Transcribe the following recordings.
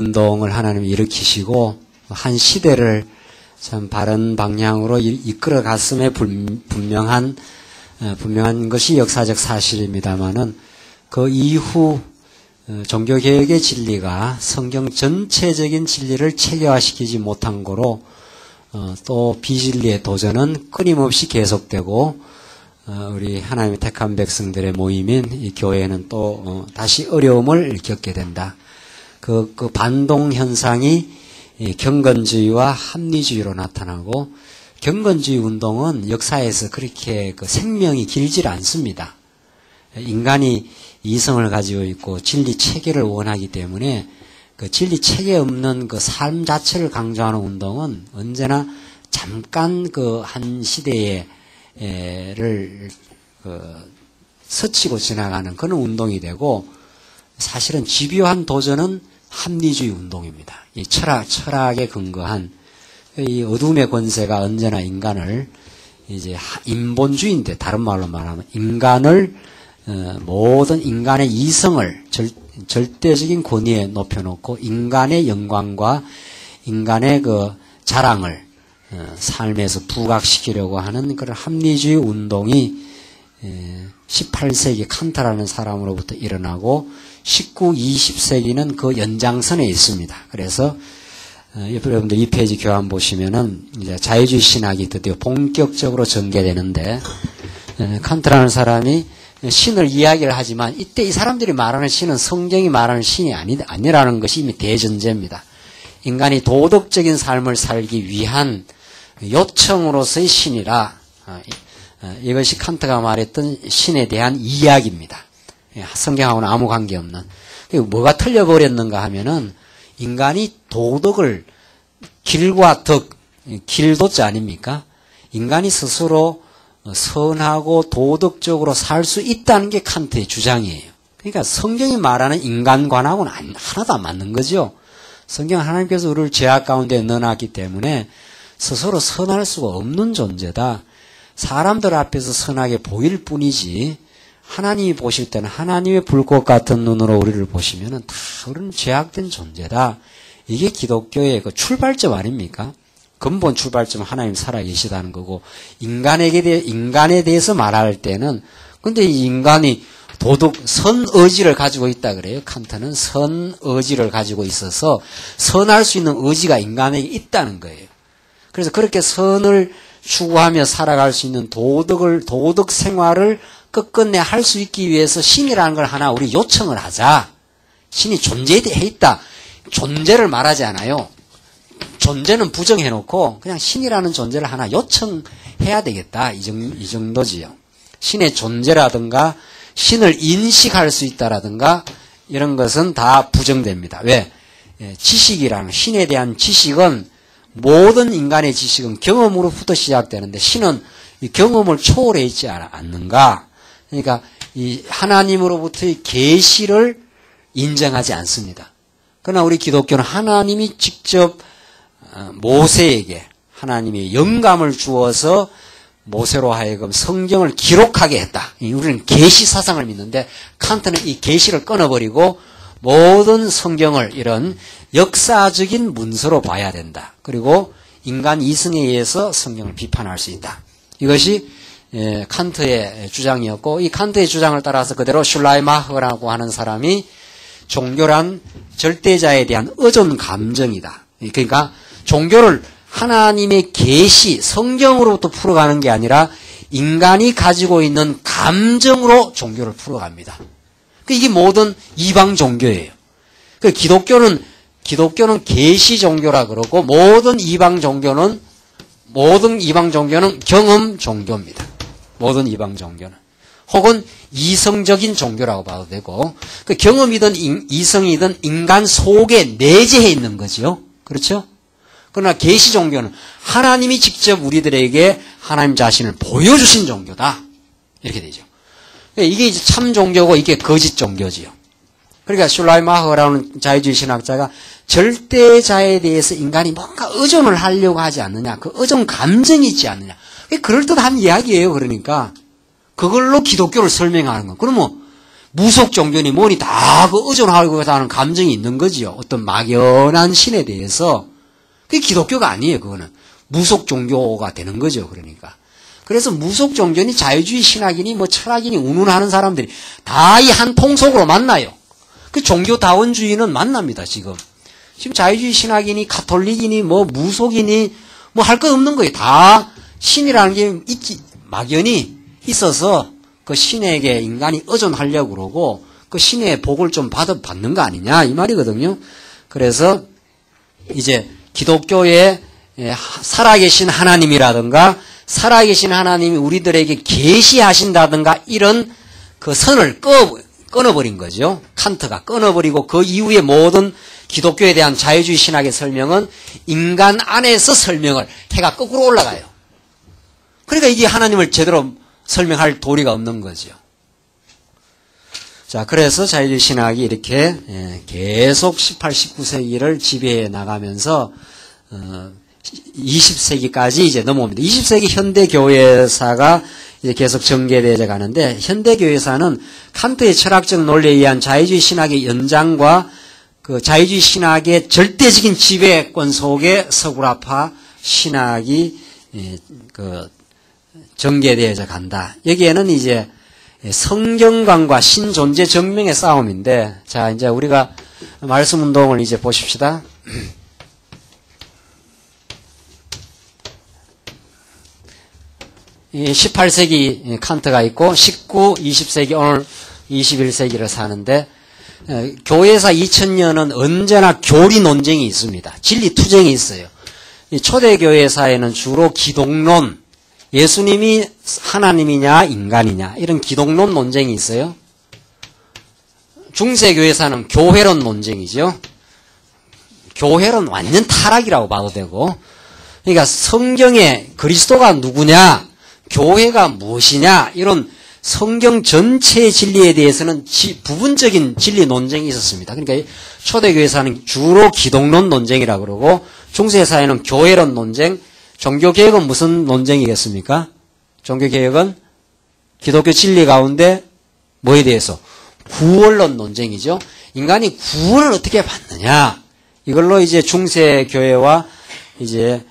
운동을 하나님이 일으키시고 한 시대를 참 바른 방향으로 이끌어 갔음에 분명한 것이 역사적 사실입니다만은 그 이후 종교개혁의 진리가 성경 전체적인 진리를 체계화시키지 못한 거로 또 비진리의 도전은 끊임없이 계속되고 우리 하나님의 택한 백성들의 모임인 이 교회는 또 다시 어려움을 겪게 된다. 그 반동 현상이 경건주의와 합리주의로 나타나고 경건주의 운동은 역사에서 그렇게 그 생명이 길질 않습니다. 인간이 이성을 가지고 있고 진리 체계를 원하기 때문에 그 진리 체계 없는 그 삶 자체를 강조하는 운동은 언제나 잠깐 그 한 시대를 스치고 지나가는 그런 운동이 되고 사실은 집요한 도전은 합리주의 운동입니다. 이 철학에 근거한 이 어둠의 권세가 언제나 인간을 이제 인본주의인데 다른 말로 말하면 인간을 모든 인간의 이성을 절대적인 권위에 높여놓고 인간의 영광과 인간의 그 자랑을 삶에서 부각시키려고 하는 그런 합리주의 운동이 18세기 칸트라는 사람으로부터 일어나고 19, 20세기는 그 연장선에 있습니다. 그래서 여러분들 이 페이지 교환 보시면은 이제 자유주의 신학이 드디어 본격적으로 전개되는데 칸트라는 사람이 신을 이야기를 하지만 이때 이 사람들이 말하는 신은 성경이 말하는 신이 아니라는 것이 이미 대전제입니다. 인간이 도덕적인 삶을 살기 위한 요청으로서의 신이라 이것이 칸트가 말했던 신에 대한 이야기입니다. 성경하고는 아무 관계없는. 뭐가 틀려버렸는가 하면은 인간이 도덕을 길과 덕, 길도자 아닙니까? 인간이 스스로 선하고 도덕적으로 살 수 있다는 게 칸트의 주장이에요. 그러니까 성경이 말하는 인간관하고는 하나도 안 맞는 거죠. 성경은 하나님께서 우리를 죄악 가운데 넣어놨기 때문에 스스로 선할 수가 없는 존재다. 사람들 앞에서 선하게 보일 뿐이지 하나님이 보실 때는 하나님의 불꽃 같은 눈으로 우리를 보시면은 다 우리는 죄악된 존재다. 이게 기독교의 그 출발점 아닙니까? 근본 출발점은 하나님 살아계시다는 거고 인간에 대해서 말할 때는 근데 이 인간이 선 의지를 가지고 있다 그래요. 칸트는 선 의지를 가지고 있어서 선할 수 있는 의지가 인간에게 있다는 거예요. 그래서 그렇게 선을 추구하며 살아갈 수 있는 도덕 생활을 끝끝내 할 수 있기 위해서 신이라는 걸 하나 우리 요청을 하자. 신이 존재해 있다. 존재를 말하지 않아요. 존재는 부정해놓고 그냥 신이라는 존재를 하나 요청해야 되겠다. 이 정도지요. 신의 존재라든가 신을 인식할 수 있다라든가 이런 것은 다 부정됩니다. 왜? 지식이라는 신에 대한 지식은 모든 인간의 지식은 경험으로부터 시작되는데 신은 이 경험을 초월해 있지 않는가? 그러니까 이 하나님으로부터의 계시를 인정하지 않습니다. 그러나 우리 기독교는 하나님이 직접 모세에게 하나님이 영감을 주어서 모세로 하여금 성경을 기록하게 했다. 우리는 계시 사상을 믿는데 칸트는 이 계시를 끊어버리고 모든 성경을 이런 역사적인 문서로 봐야 된다. 그리고 인간 이성에 의해서 성경을 비판할 수 있다. 이것이 칸트의 주장이었고 이 칸트의 주장을 따라서 그대로 슐라이마흐라고 하는 사람이 종교란 절대자에 대한 의존 감정이다. 그러니까 종교를 하나님의 계시, 성경으로부터 풀어가는 게 아니라 인간이 가지고 있는 감정으로 종교를 풀어갑니다. 이게 모든 이방 종교예요. 기독교는 계시 종교라 그러고 모든 이방 종교는 경험 종교입니다. 모든 이방 종교는. 혹은 이성적인 종교라고 봐도 되고 경험이든 이성이든 인간 속에 내재해 있는 거죠. 그렇죠? 그러나 계시 종교는 하나님이 직접 우리들에게 하나님 자신을 보여주신 종교다. 이렇게 되죠. 이게 이제 참 종교고 이게 거짓 종교지요. 그러니까 슐라이마흐라는 자유주의 신학자가 절대자에 대해서 인간이 뭔가 의존을 하려고 하지 않느냐. 그 의존 감정이 있지 않느냐. 그게 그럴듯한 이야기예요. 그러니까 그걸로 기독교를 설명하는 거. 그러면 무속 종교니 뭐니 다 그 의존하고 하는 감정이 있는 거지요. 어떤 막연한 신에 대해서. 그게 기독교가 아니에요, 그거는. 무속 종교가 되는 거죠, 그러니까. 그래서 무속 종교니 자유주의 신학이니 뭐 철학이니 운운하는 사람들이 다 이 한 통속으로 만나요. 그 종교다원주의는 만납니다, 지금. 지금 자유주의 신학이니 가톨릭이니 뭐 무속이니 뭐 할 거 없는 거예요. 다 신이라는 게 막연히 있어서 그 신에게 인간이 의존하려고 그러고 그 신의 복을 좀 받는 거 아니냐 이 말이거든요. 그래서 이제 기독교의 살아계신 하나님이라든가 살아계신 하나님이 우리들에게 계시하신다든가 이런 그 선을 끊어버린 거죠. 칸트가 끊어버리고 그 이후에 모든 기독교에 대한 자유주의 신학의 설명은 인간 안에서 설명을 해가 거꾸로 올라가요. 그러니까 이게 하나님을 제대로 설명할 도리가 없는 거죠. 자, 그래서 자유주의 신학이 이렇게 계속 18, 19세기를 지배해 나가면서 20세기까지 이제 넘어옵니다. 20세기 현대교회사가 이제 계속 전개되어 가는데 현대교회사는 칸트의 철학적 논리에 의한 자유주의 신학의 연장과 그 자유주의 신학의 절대적인 지배권 속에 서구라파 신학이 그 전개되어져 간다. 여기에는 이제 성경관과 신존재 증명의 싸움인데, 자, 이제 우리가 말씀 운동을 이제 보십시다. 18세기 칸트가 있고 19, 20세기 오늘 21세기를 사는데 교회사 2000년은 언제나 교리 논쟁이 있습니다. 진리 투쟁이 있어요. 초대교회사에는 주로 기독론, 예수님이 하나님이냐 인간이냐 이런 기독론 논쟁이 있어요. 중세교회사는 교회론 논쟁이죠. 교회론 완전 타락이라고 봐도 되고, 그러니까 성경에 그리스도가 누구냐, 교회가 무엇이냐 이런 성경 전체의 진리에 대해서는 부분적인 진리 논쟁이 있었습니다. 그러니까 초대교회사는 주로 기독론 논쟁이라고 그러고 중세사회는 교회론 논쟁, 종교개혁은 무슨 논쟁이겠습니까? 종교개혁은 기독교 진리 가운데 뭐에 대해서? 구원론 논쟁이죠. 인간이 구원을 어떻게 받느냐. 이걸로 이제 중세교회와 이제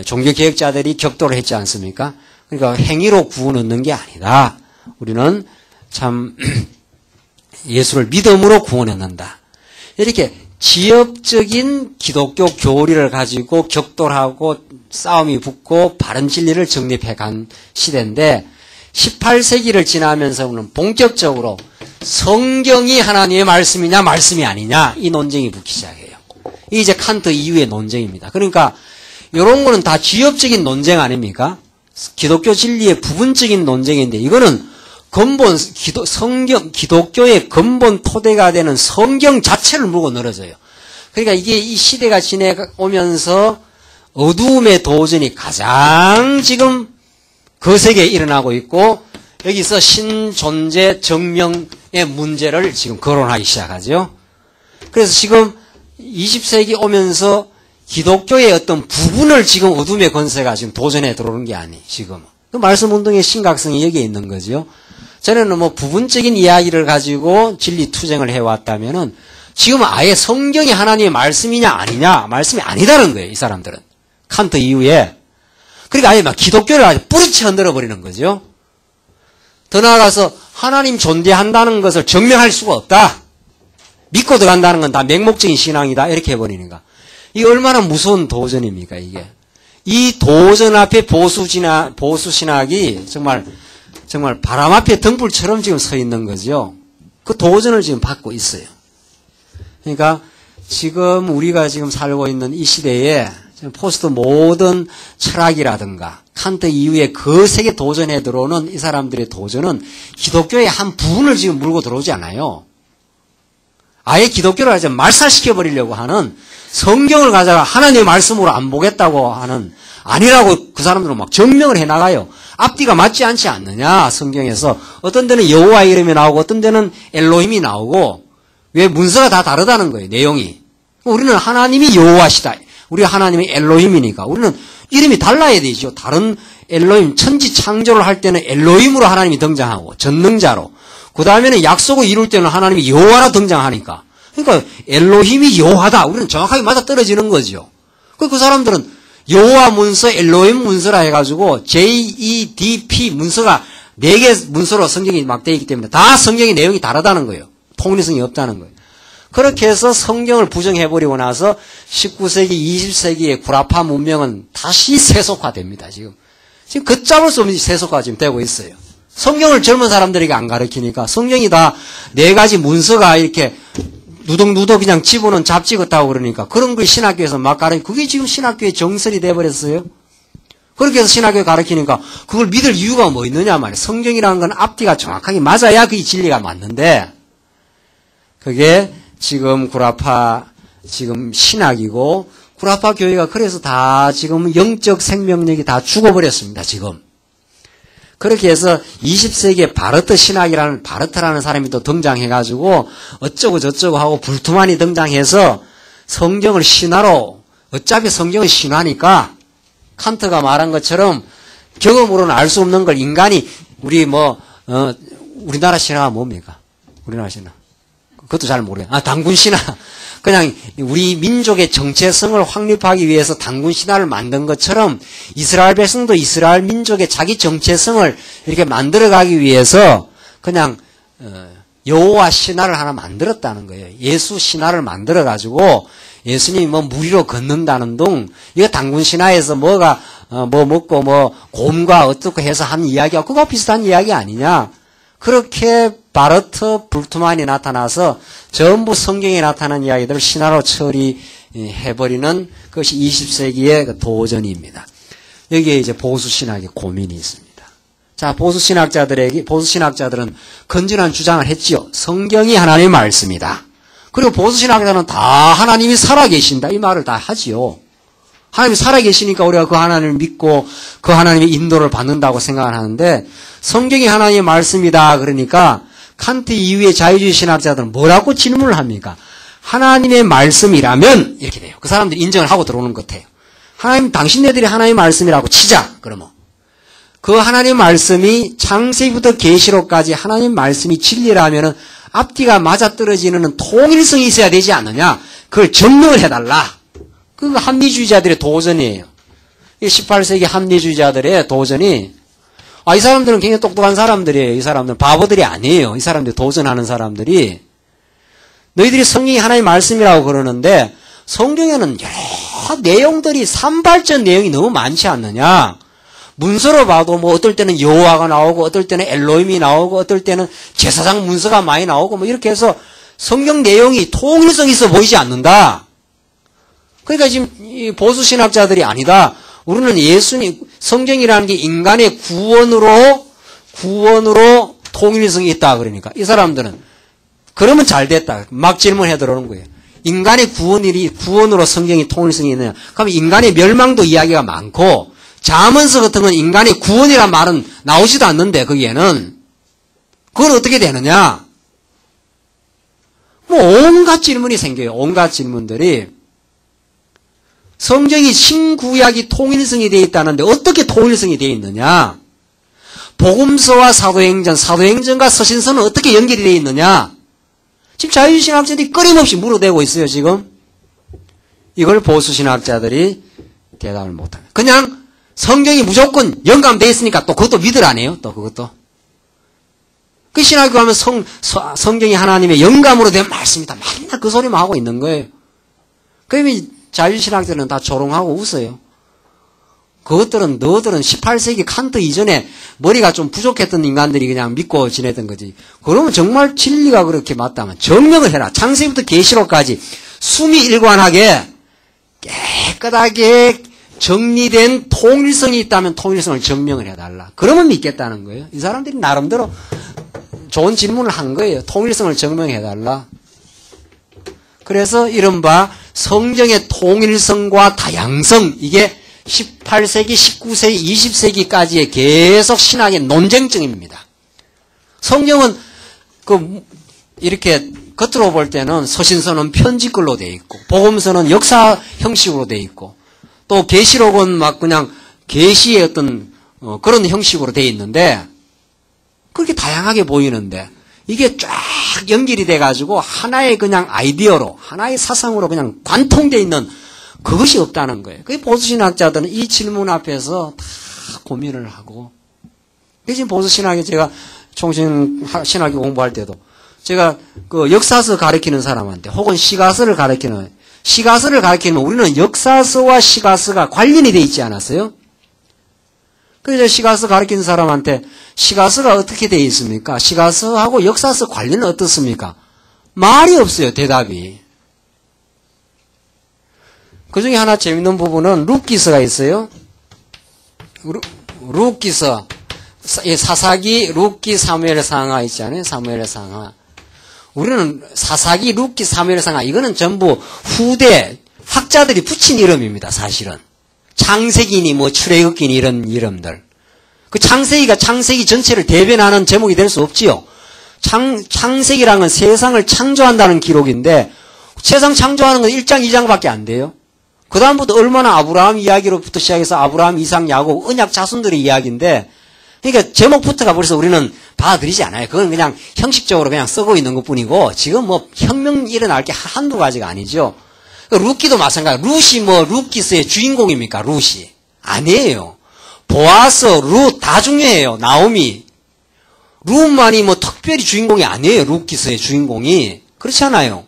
종교개혁자들이 격돌을 했지 않습니까? 그러니까 행위로 구원 얻는 게 아니다. 우리는 참 예수를 믿음으로 구원 얻는다. 이렇게 지엽적인 기독교 교리를 가지고 격돌하고 싸움이 붙고 바른 진리를 정립해 간 시대인데 18세기를 지나면서는 본격적으로 성경이 하나님의 말씀이냐 말씀이 아니냐 이 논쟁이 붙기 시작해요. 이게 이제 칸트 이후의 논쟁입니다. 그러니까 이런 거는 다 지엽적인 논쟁 아닙니까? 기독교 진리의 부분적인 논쟁인데 이거는 근본 기독교의 근본 토대가 되는 성경 자체를 물고 늘어져요. 그러니까 이게 이 시대가 지내오면서 어두움의 도전이 가장 지금 거세게 일어나고 있고 여기서 신존재 증명의 문제를 지금 거론하기 시작하죠. 그래서 지금 20세기 오면서 기독교의 어떤 부분을 지금 어둠의 권세가 지금 도전에 들어오는 게 아니, 지금. 그 말씀 운동의 심각성이 여기에 있는 거죠. 전에는 뭐 부분적인 이야기를 가지고 진리 투쟁을 해왔다면은 지금 아예 성경이 하나님의 말씀이냐 아니냐, 말씀이 아니다는 거예요, 이 사람들은. 칸트 이후에. 그러니까 아예 막 기독교를 아주 뿌리채 흔들어 버리는 거죠. 더 나아가서 하나님 존재한다는 것을 증명할 수가 없다. 믿고 들어간다는 건 다 맹목적인 신앙이다. 이렇게 해버리는가. 이게 얼마나 무서운 도전입니까, 이게. 이 도전 앞에 보수신학이 정말 바람 앞에 등불처럼 지금 서 있는 거죠. 그 도전을 지금 받고 있어요. 그러니까 지금 우리가 지금 살고 있는 이 시대에 포스트 모던 철학이라든가 칸트 이후에 거세게 도전에 들어오는 이 사람들의 도전은 기독교의 한 부분을 지금 물고 들어오지 않아요. 아예 기독교를 아주 말살시켜버리려고 하는 성경을 가져가 하나님의 말씀으로 안 보겠다고 하는 아니라고 그 사람들은 막 증명을 해나가요. 앞뒤가 맞지 않지 않느냐 성경에서. 어떤 데는 여호와 이름이 나오고 어떤 데는 엘로힘이 나오고 왜 문서가 다 다르다는 거예요. 내용이. 우리는 하나님이 여호와시다. 우리가 하나님이 엘로힘이니까 우리는 이름이 달라야 되죠. 다른 엘로힘 천지 창조를 할 때는 엘로힘으로 하나님이 등장하고 전능자로 그 다음에는 약속을 이룰 때는 하나님이 여호와라 등장하니까. 그러니까 엘로힘이 여호와다. 우리는 정확하게 맞아떨어지는 거죠. 그 사람들은 여호와 문서, 엘로힘 문서라 해가지고 JEDP 문서가 4개 문서로 성경이 막 되어 있기 때문에 다 성경의 내용이 다르다는 거예요. 통일성이 없다는 거예요. 그렇게 해서 성경을 부정해버리고 나서 19세기, 20세기의 구라파 문명은 다시 세속화됩니다. 지금 걷잡을 수 없는 세속화가 지금 되고 있어요. 성경을 젊은 사람들에게 안 가르치니까 성경이 다 4가지 문서가 이렇게 누덕누덕 그냥 집어넣은 잡지 같다고 그러니까 그런 걸 신학교에서 막 가르치고 그게 지금 신학교의 정설이 돼버렸어요. 그렇게 해서 신학교에 가르치니까 그걸 믿을 이유가 뭐 있느냐 말이에요. 성경이라는 건 앞뒤가 정확하게 맞아야 그게 진리가 맞는데 그게 지금 구라파 지금 신학이고 구라파 교회가 그래서 다 지금 영적 생명력이 다 죽어버렸습니다. 지금. 그렇게 해서 20세기에 바르트라는 사람이 또 등장해가지고 어쩌고 저쩌고 하고 불투만이 등장해서 성경을 신화로 어차피 성경은 신화니까 칸트가 말한 것처럼 경험으로는 알 수 없는 걸 인간이 우리나라 신화가 뭡니까? 우리나라 신화. 그것도 잘 모르겠어요. 당군 신화. 그냥 우리 민족의 정체성을 확립하기 위해서 당군 신화를 만든 것처럼 이스라엘 백성도 이스라엘 민족의 자기 정체성을 이렇게 만들어가기 위해서 그냥 여호와 신화를 하나 만들었다는 거예요. 예수 신화를 만들어가지고 예수님이 무리로 걷는다는 둥 이거 당군 신화에서 뭐가 먹고 곰과 어떻게 해서 한 이야기하고 그거 비슷한 이야기 아니냐. 그렇게 바르트 불투만이 나타나서 전부 성경에 나타난 이야기들을 신화로 처리해버리는 것이 20세기의 도전입니다. 여기에 이제 보수신학의 고민이 있습니다. 자, 보수신학자들은 건전한 주장을 했지요. 성경이 하나님의 말씀이다. 그리고 보수신학자는 다 하나님이 살아계신다. 이 말을 다 하지요. 하나님이 살아계시니까 우리가 그 하나님을 믿고 그 하나님의 인도를 받는다고 생각을 하는데 성경이 하나님의 말씀이다. 그러니까 칸트 이후의 자유주의 신학자들은 뭐라고 질문을 합니까? 하나님의 말씀이라면 이렇게 돼요. 그 사람들이 인정을 하고 들어오는 것 같아요. 하나님, 당신네들이 하나님의 말씀이라고 치자. 그러면 그 하나님의 말씀이 창세기부터 계시록까지 하나님의 말씀이 진리라면은 앞뒤가 맞아떨어지는 통일성이 있어야 되지 않느냐? 그걸 증명을 해달라. 그거 합리주의자들의 도전이에요. 18세기 합리주의자들의 도전이 이 사람들은 굉장히 똑똑한 사람들이에요. 이 사람들은 바보들이 아니에요. 이 사람들이 도전하는 사람들이 너희들이 성경이 하나님의 말씀이라고 그러는데 성경에는 여러 내용들이 산발적 내용이 너무 많지 않느냐. 문서로 봐도 어떨 때는 여호와가 나오고 어떨 때는 엘로힘이 나오고 어떨 때는 제사장 문서가 많이 나오고 이렇게 해서 성경 내용이 통일성 있어 보이지 않는다. 그러니까 지금 이 보수 신학자들이 아니다. 우리는 예수님 성경이라는 게 인간의 구원으로 통일성이 있다 그러니까 이 사람들은 그러면 잘 됐다. 막 질문해 들어오는 거예요. 인간의 구원으로 성경이 통일성이 있느냐? 그러면 인간의 멸망도 이야기가 많고 잠언서 같은 건 인간의 구원이란 말은 나오지도 않는데 거기에는 그건 어떻게 되느냐? 온갖 질문이 생겨요. 온갖 질문들이. 성경이 신구약이 통일성이 되어 있다는데 어떻게 통일성이 되어 있느냐? 복음서와 사도행전과 서신서는 어떻게 연결이 되어 있느냐? 지금 자유신학자들이 끊임없이 물어대고 있어요, 지금. 이걸 보수신학자들이 대답을 못합니다. 그냥 성경이 무조건 영감되어 있으니까 또 그것도 믿으라네요, 또 그것도. 그 신학교 가면 성경이 하나님의 영감으로 된 말씀이다. 맨날 그 소리만 하고 있는 거예요. 그러면 자유신학자들은 다 조롱하고 웃어요. 너희들은 18세기 칸트 이전에 머리가 좀 부족했던 인간들이 그냥 믿고 지내던 거지. 그러면 정말 진리가 그렇게 맞다면 증명을 해라. 창세기부터 계시록까지 숨이 일관하게 깨끗하게 정리된 통일성이 있다면 통일성을 증명을 해달라. 그러면 믿겠다는 거예요. 이 사람들이 나름대로 좋은 질문을 한 거예요. 통일성을 증명해달라. 그래서 이른바 성경의 통일성과 다양성, 이게 18세기, 19세기, 20세기까지의 계속 신학의 논쟁점입니다. 성경은 이렇게 겉으로 볼 때는 서신서는 편지글로 되어 있고, 복음서는 역사 형식으로 되어 있고, 또 계시록은 막 그냥 계시의 어떤 그런 형식으로 되어 있는데, 그렇게 다양하게 보이는데, 이게 쫙 연결이 돼가지고 하나의 그냥 아이디어로, 하나의 사상으로 그냥 관통되어 있는 그것이 없다는 거예요. 그 보수신학자들은 이 질문 앞에서 다 고민을 하고, 지금 보수신학에 제가 총신학교 공부할 때도 제가 그 역사서 가르치는 사람한테 혹은 시가서를 가르치는 우리는 역사서와 시가서가 관련이 돼 있지 않았어요? 그래서 시가서 가르치는 사람한테 시가서가 어떻게 돼 있습니까? 시가서하고 역사서 관련은 어떻습니까? 말이 없어요, 대답이. 그 중에 하나 재밌는 부분은 룻기서가 있어요. 룻기서. 사사기, 룻기, 사무엘 상하 있잖아요. 사무엘 상하. 우리는 사사기, 룻기, 사무엘 상하 이거는 전부 후대 학자들이 붙인 이름입니다. 사실은. 창세기니 뭐 출애굽기니 이런 이름들. 그 창세기가 창세기 전체를 대변하는 제목이 될 수 없지요. 창세기라는 건 세상을 창조한다는 기록인데 세상 창조하는 건 1장, 2장밖에 안 돼요. 그 다음부터 얼마나 아브라함 이야기로부터 시작해서 아브라함, 이삭, 야곱, 언약 자손들의 이야기인데 그러니까 제목부터가 벌써 우리는 받아들이지 않아요. 그건 그냥 형식적으로 그냥 쓰고 있는 것뿐이고 지금 뭐 혁명 일어날 게 한두 가지가 아니죠. 룻기도 마찬가지. 룻이 뭐 룻기스의 주인공입니까? 룻이 아니에요. 보아스, 룻 다 중요해요. 나오미. 룻만이 뭐 특별히 주인공이 아니에요. 룻기스의 주인공이. 그렇지 않아요.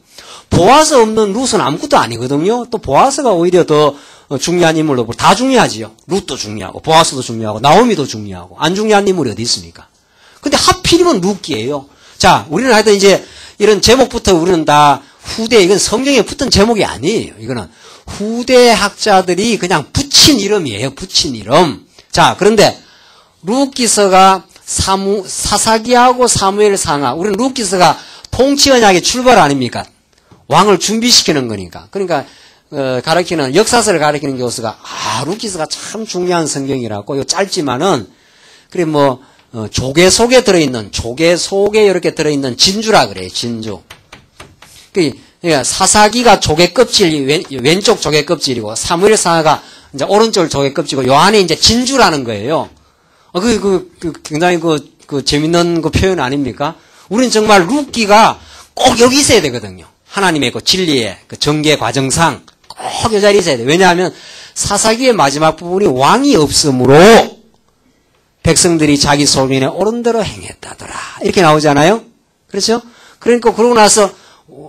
보아스 없는 룻은 아무것도 아니거든요. 또 보아스가 오히려 더 중요한 인물로 다 중요하지요. 룻도 중요하고 보아스도 중요하고 나오미도 중요하고 안 중요한 인물이 어디 있습니까? 근데 하필이면 룻기예요. 자, 우리는 하여튼 이제 이런 제목부터 우리는 다 후대, 이건 성경에 붙은 제목이 아니에요. 이거는 후대 학자들이 그냥 붙인 이름이에요. 붙인 이름. 자, 그런데 룻기서가 사사기하고 사무엘 상하. 우리는 룻기서가 통치 언약의 출발 아닙니까? 왕을 준비시키는 거니까. 그러니까 가르치는 역사서를 가르치는 교수가 룻기서가 참 중요한 성경이라고. 이거 짧지만은 그래 뭐 조개 속에 들어있는 이렇게 들어있는 진주라 그래요. 진주. 그러니까 사사기가 조개 껍질 왼쪽 조개 껍질이고 사무엘 상하가 이제 오른쪽 조개 껍질이고 요 안에 이제 진주라는 거예요. 굉장히 재밌는 그 표현 아닙니까? 우리는 정말 룻기가 꼭 여기 있어야 되거든요. 하나님의 그 진리의 그 전개 과정상 꼭 이 자리에 있어야 돼. 왜냐하면 사사기의 마지막 부분이 왕이 없으므로 백성들이 자기 소견에 옳은 대로 행했다더라. 이렇게 나오잖아요. 그렇죠? 그러니까 그러고 나서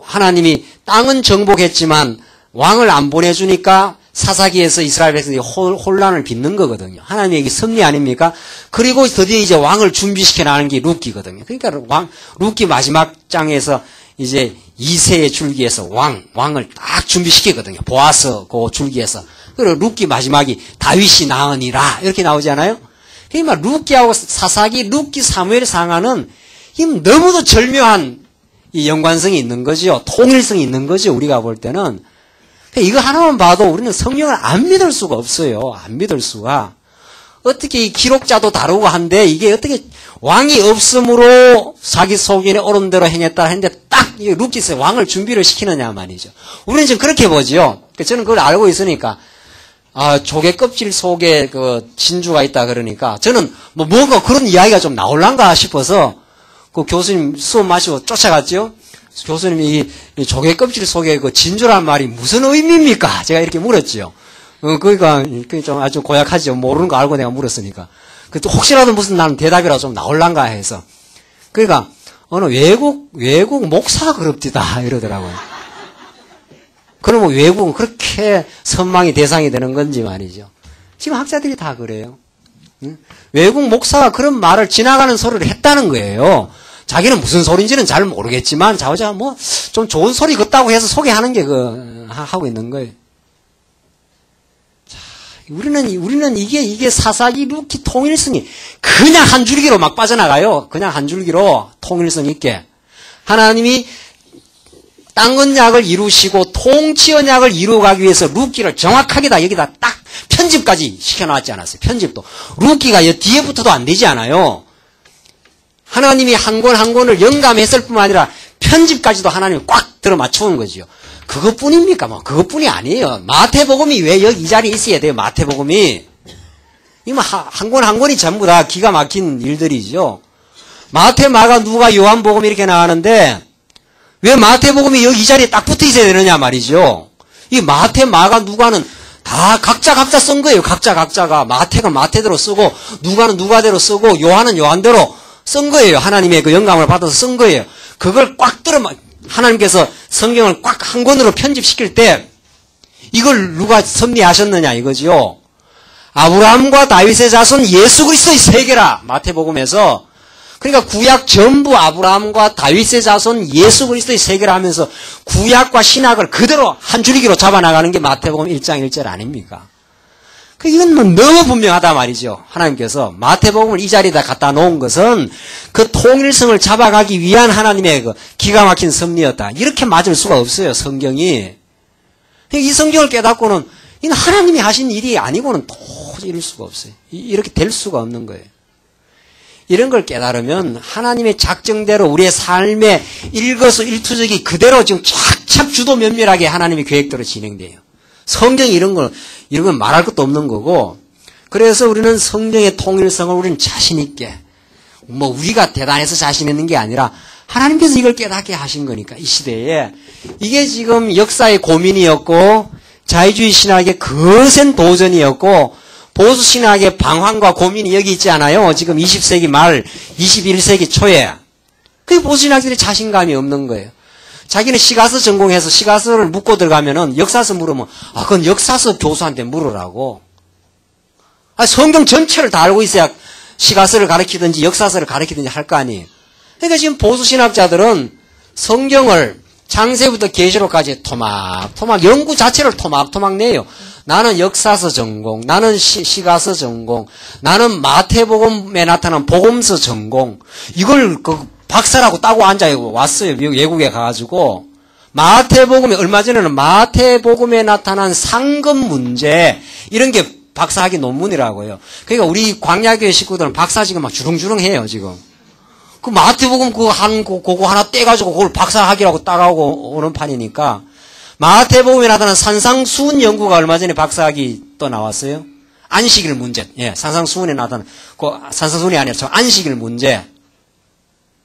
하나님이 땅은 정복했지만 왕을 안 보내주니까 사사기에서 이스라엘 백성들이 혼란을 빚는 거거든요. 하나님의 섭리 아닙니까? 그리고 드디어 이제 왕을 준비시켜 나가는 게 룻기거든요. 그러니까 룻기 마지막 장에서 이제 2세의 줄기에서 왕을 딱 준비시키거든요. 보아스 그 줄기에서. 그리고 룻기 마지막이 다윗이 낳으니라 이렇게 나오잖아요. 그러니까 룻기하고 사사기, 룻기, 사무엘 상하는 너무도 절묘한 이 연관성이 있는 거죠. 통일성이 있는 거죠. 우리가 볼 때는. 이거 하나만 봐도 우리는 성경을 안 믿을 수가 없어요. 안 믿을 수가. 어떻게 이 기록자도 다르고 한데 이게 어떻게 왕이 없으므로 자기 소견에 옳은 대로 행했다 했는데 딱 룻기서 왕을 준비를 시키느냐 말이죠. 우리는 지금 그렇게 보죠. 저는 그걸 알고 있으니까 조개 껍질 속에 그 진주가 있다 그러니까 저는 뭔가 그런 이야기가 좀 나올란가 싶어서 그 교수님 수업 마시고 쫓아갔죠. 교수님이 이 조개 껍질 속에 그 진주란 말이 무슨 의미입니까? 제가 이렇게 물었죠. 그러니까 좀 아주 고약하죠. 모르는 거 알고 내가 물었으니까. 그 혹시라도 무슨 나는 대답이라도 좀 나올란가 해서. 그러니까 어느 외국 목사가 그럽디다 이러더라고요. 그러면 외국은 그렇게 선망이 대상이 되는 건지 말이죠. 지금 학자들이 다 그래요. 외국 목사가 그런 말을 지나가는 소리를 했다는 거예요. 자기는 무슨 소리인지는 잘 모르겠지만 자오자 뭐 좀 좋은 소리 같다고 해서 소개하는 게 하고 있는 거예요. 자, 우리는 이게 사사기 룻기 통일성이 그냥 한 줄기로 막 빠져나가요. 그냥 한 줄기로 통일성 있게 하나님이 땅 언약을 이루시고 통치 언약을 이루어가기 위해서 룻기를 정확하게 다 여기다 딱 편집까지 시켜놨지 않았어요. 편집도 룻기가 뒤에부터도 안 되지 않아요. 하나님이 한 권 한 권을 영감했을 뿐만 아니라 편집까지도 하나님이 꽉 들어 맞추는 거죠. 그것뿐입니까? 그것뿐이 아니에요. 마태복음이 왜 여기 이 자리에 있어야 돼요? 마태복음이. 이거 한 권 한 권이 전부 다 기가 막힌 일들이죠. 마태, 마가, 누가, 요한복음 이렇게 나가는데 왜 마태복음이 여기 이 자리에 딱 붙어 있어야 되느냐 말이죠. 이 마태, 마가, 누가는 다 각자 쓴 거예요. 각자가. 마태가 마태대로 쓰고 누가는 누가대로 쓰고 요한은 요한대로 쓴 거예요. 하나님의 그 영감을 받아서 쓴 거예요. 그걸 꽉 들어 하나님께서 성경을 꽉 한 권으로 편집시킬 때 이걸 누가 섭리하셨느냐 이거지요. 아브라함과 다윗의 자손 예수 그리스도의 세계라. 마태복음에서. 그러니까 구약 전부 아브라함과 다윗의 자손 예수 그리스도의 세계라 하면서 구약과 신약을 그대로 한 줄기로 잡아나가는 게 마태복음 1장 1절 아닙니까? 이건 뭐 너무 분명하다 말이죠. 하나님께서 마태복음을 이 자리에다 갖다 놓은 것은 그 통일성을 잡아가기 위한 하나님의 그 기가 막힌 섭리였다. 이렇게 맞을 수가 없어요, 성경이. 이 성경을 깨닫고는 이는 하나님이 하신 일이 아니고는 도저히 이룰 수가 없어요. 이렇게 될 수가 없는 거예요. 이런 걸 깨달으면 하나님의 작정대로 우리의 삶의 일거수일투족이 그대로 지금 착착 주도 면밀하게 하나님의 계획대로 진행돼요. 성경이 이런 건 말할 것도 없는 거고, 그래서 우리는 성경의 통일성을 우리는 자신있게, 우리가 대단해서 자신 있는 게 아니라 하나님께서 이걸 깨닫게 하신 거니까, 이 시대에. 이게 지금 역사의 고민이었고, 자유주의 신학의 거센 도전이었고, 보수 신학의 방황과 고민이 여기 있지 않아요? 지금 20세기 말, 21세기 초에. 그 보수 신학들이 자신감이 없는 거예요. 자기는 시가서 전공해서 시가서를 묻고 들어가면은 역사서 물으면, 그건 역사서 교수한테 물으라고. 성경 전체를 다 알고 있어야 시가서를 가르치든지 역사서를 가르치든지 할 거 아니에요. 그러니까 지금 보수 신학자들은 성경을 창세부터 계시록까지 토막 연구 자체를 토막 내요. 나는 역사서 전공, 나는 시가서 전공, 나는 마태복음에 나타난 복음서 전공. 이걸 박사라고 따고 앉아 왔어요. 외국에 가가지고. 마태복음에 얼마 전에는 마태복음에 나타난 상급 문제 이런 게 박사학위 논문이라고요. 그러니까 우리 광야교회 식구들은 박사 지금 막 주렁주렁해요 지금. 그 마태복음 그거 하나 떼가지고 그걸 박사학위라고 따가고 오는 판이니까. 마태복음에 나타난 산상수훈 연구가 얼마 전에 박사학위 또 나왔어요. 안식일 문제. 예, 산상수훈에 나타난 산상수훈이 아니라 저 안식일 문제.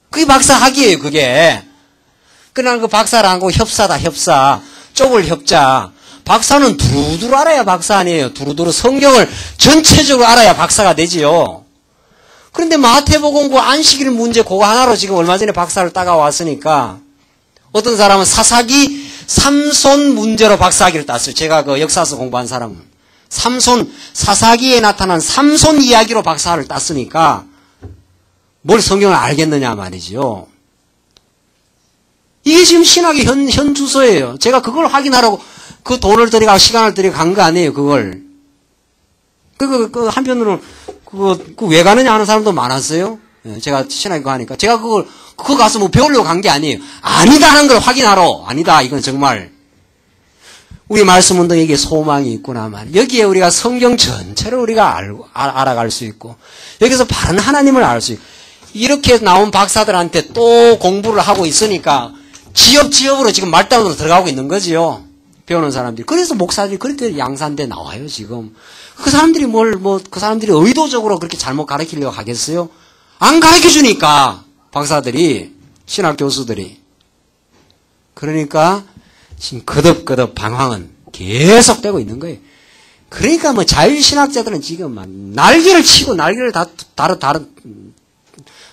그게 박사학위예요, 그게. 그러나 그 박사라는 거 협사다, 협사. 쪽을 협자. 박사는 두루두루 알아야 박사 아니에요. 두루두루 성경을 전체적으로 알아야 박사가 되지요. 그런데 마태복음 그 안식일 문제 그거 하나로 지금 얼마 전에 박사를 따가왔으니까 어떤 사람은 사사기 삼손 문제로 박사학위를 땄어요. 제가 그 역사서 공부한 사람은. 사사기에 나타난 삼손 이야기로 박사를 땄으니까 뭘 성경을 알겠느냐 말이죠. 이게 지금 신학의 현 주소예요. 제가 그걸 확인하라고 그 돈을 들여가 시간을 들여가 간 거 아니에요, 그걸. 한편으로는 왜 가느냐 하는 사람도 많았어요. 제가 신학에 가니까. 제가 그거 가서 배우려고 간 게 아니에요. 아니다 하는 걸 확인하러. 아니다. 이건 정말. 우리 말씀 운동에게 소망이 있구나 말. 여기에 우리가 성경 전체를 우리가 알아갈 수 있고, 여기서 바른 하나님을 알 수 있고, 이렇게 나온 박사들한테 또 공부를 하고 있으니까, 지역으로 지금 말단으로 들어가고 있는 거지요. 배우는 사람들이. 그래서 목사들이 그렇게 양산대 나와요, 지금. 그 사람들이 그 사람들이 의도적으로 그렇게 잘못 가르치려고 하겠어요? 안 가르쳐 주니까, 박사들이, 신학 교수들이. 그러니까, 지금 거듭 방황은 계속되고 있는 거예요. 그러니까 자유신학자들은 지금 막 날개를 치고 날개를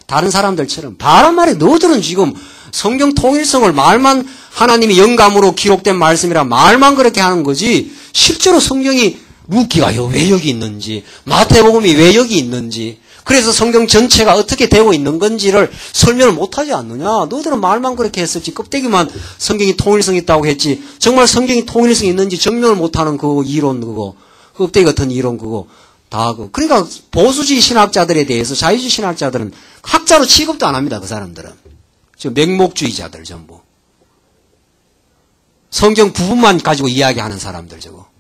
다른 사람들처럼 바른 말에 너희들은 지금 성경 통일성을 말만 하나님이 영감으로 기록된 말씀이라 말만 그렇게 하는 거지 실제로 성경이 루키가 왜 여기 있는지 마태복음이 왜 여기 있는지 그래서 성경 전체가 어떻게 되고 있는 건지를 설명을 못하지 않느냐. 너희들은 말만 그렇게 했었지. 껍데기만 성경이 통일성이 있다고 했지. 정말 성경이 통일성이 있는지 증명을 못하는 그 이론 그거. 껍데기 같은 이론 그거. 다 그러니까 보수주의 신학자들에 대해서 자유주의 신학자들은 학자로 취급도 안 합니다. 그 사람들은. 지금 맹목주의자들 전부. 성경 부분만 가지고 이야기하는 사람들 저거.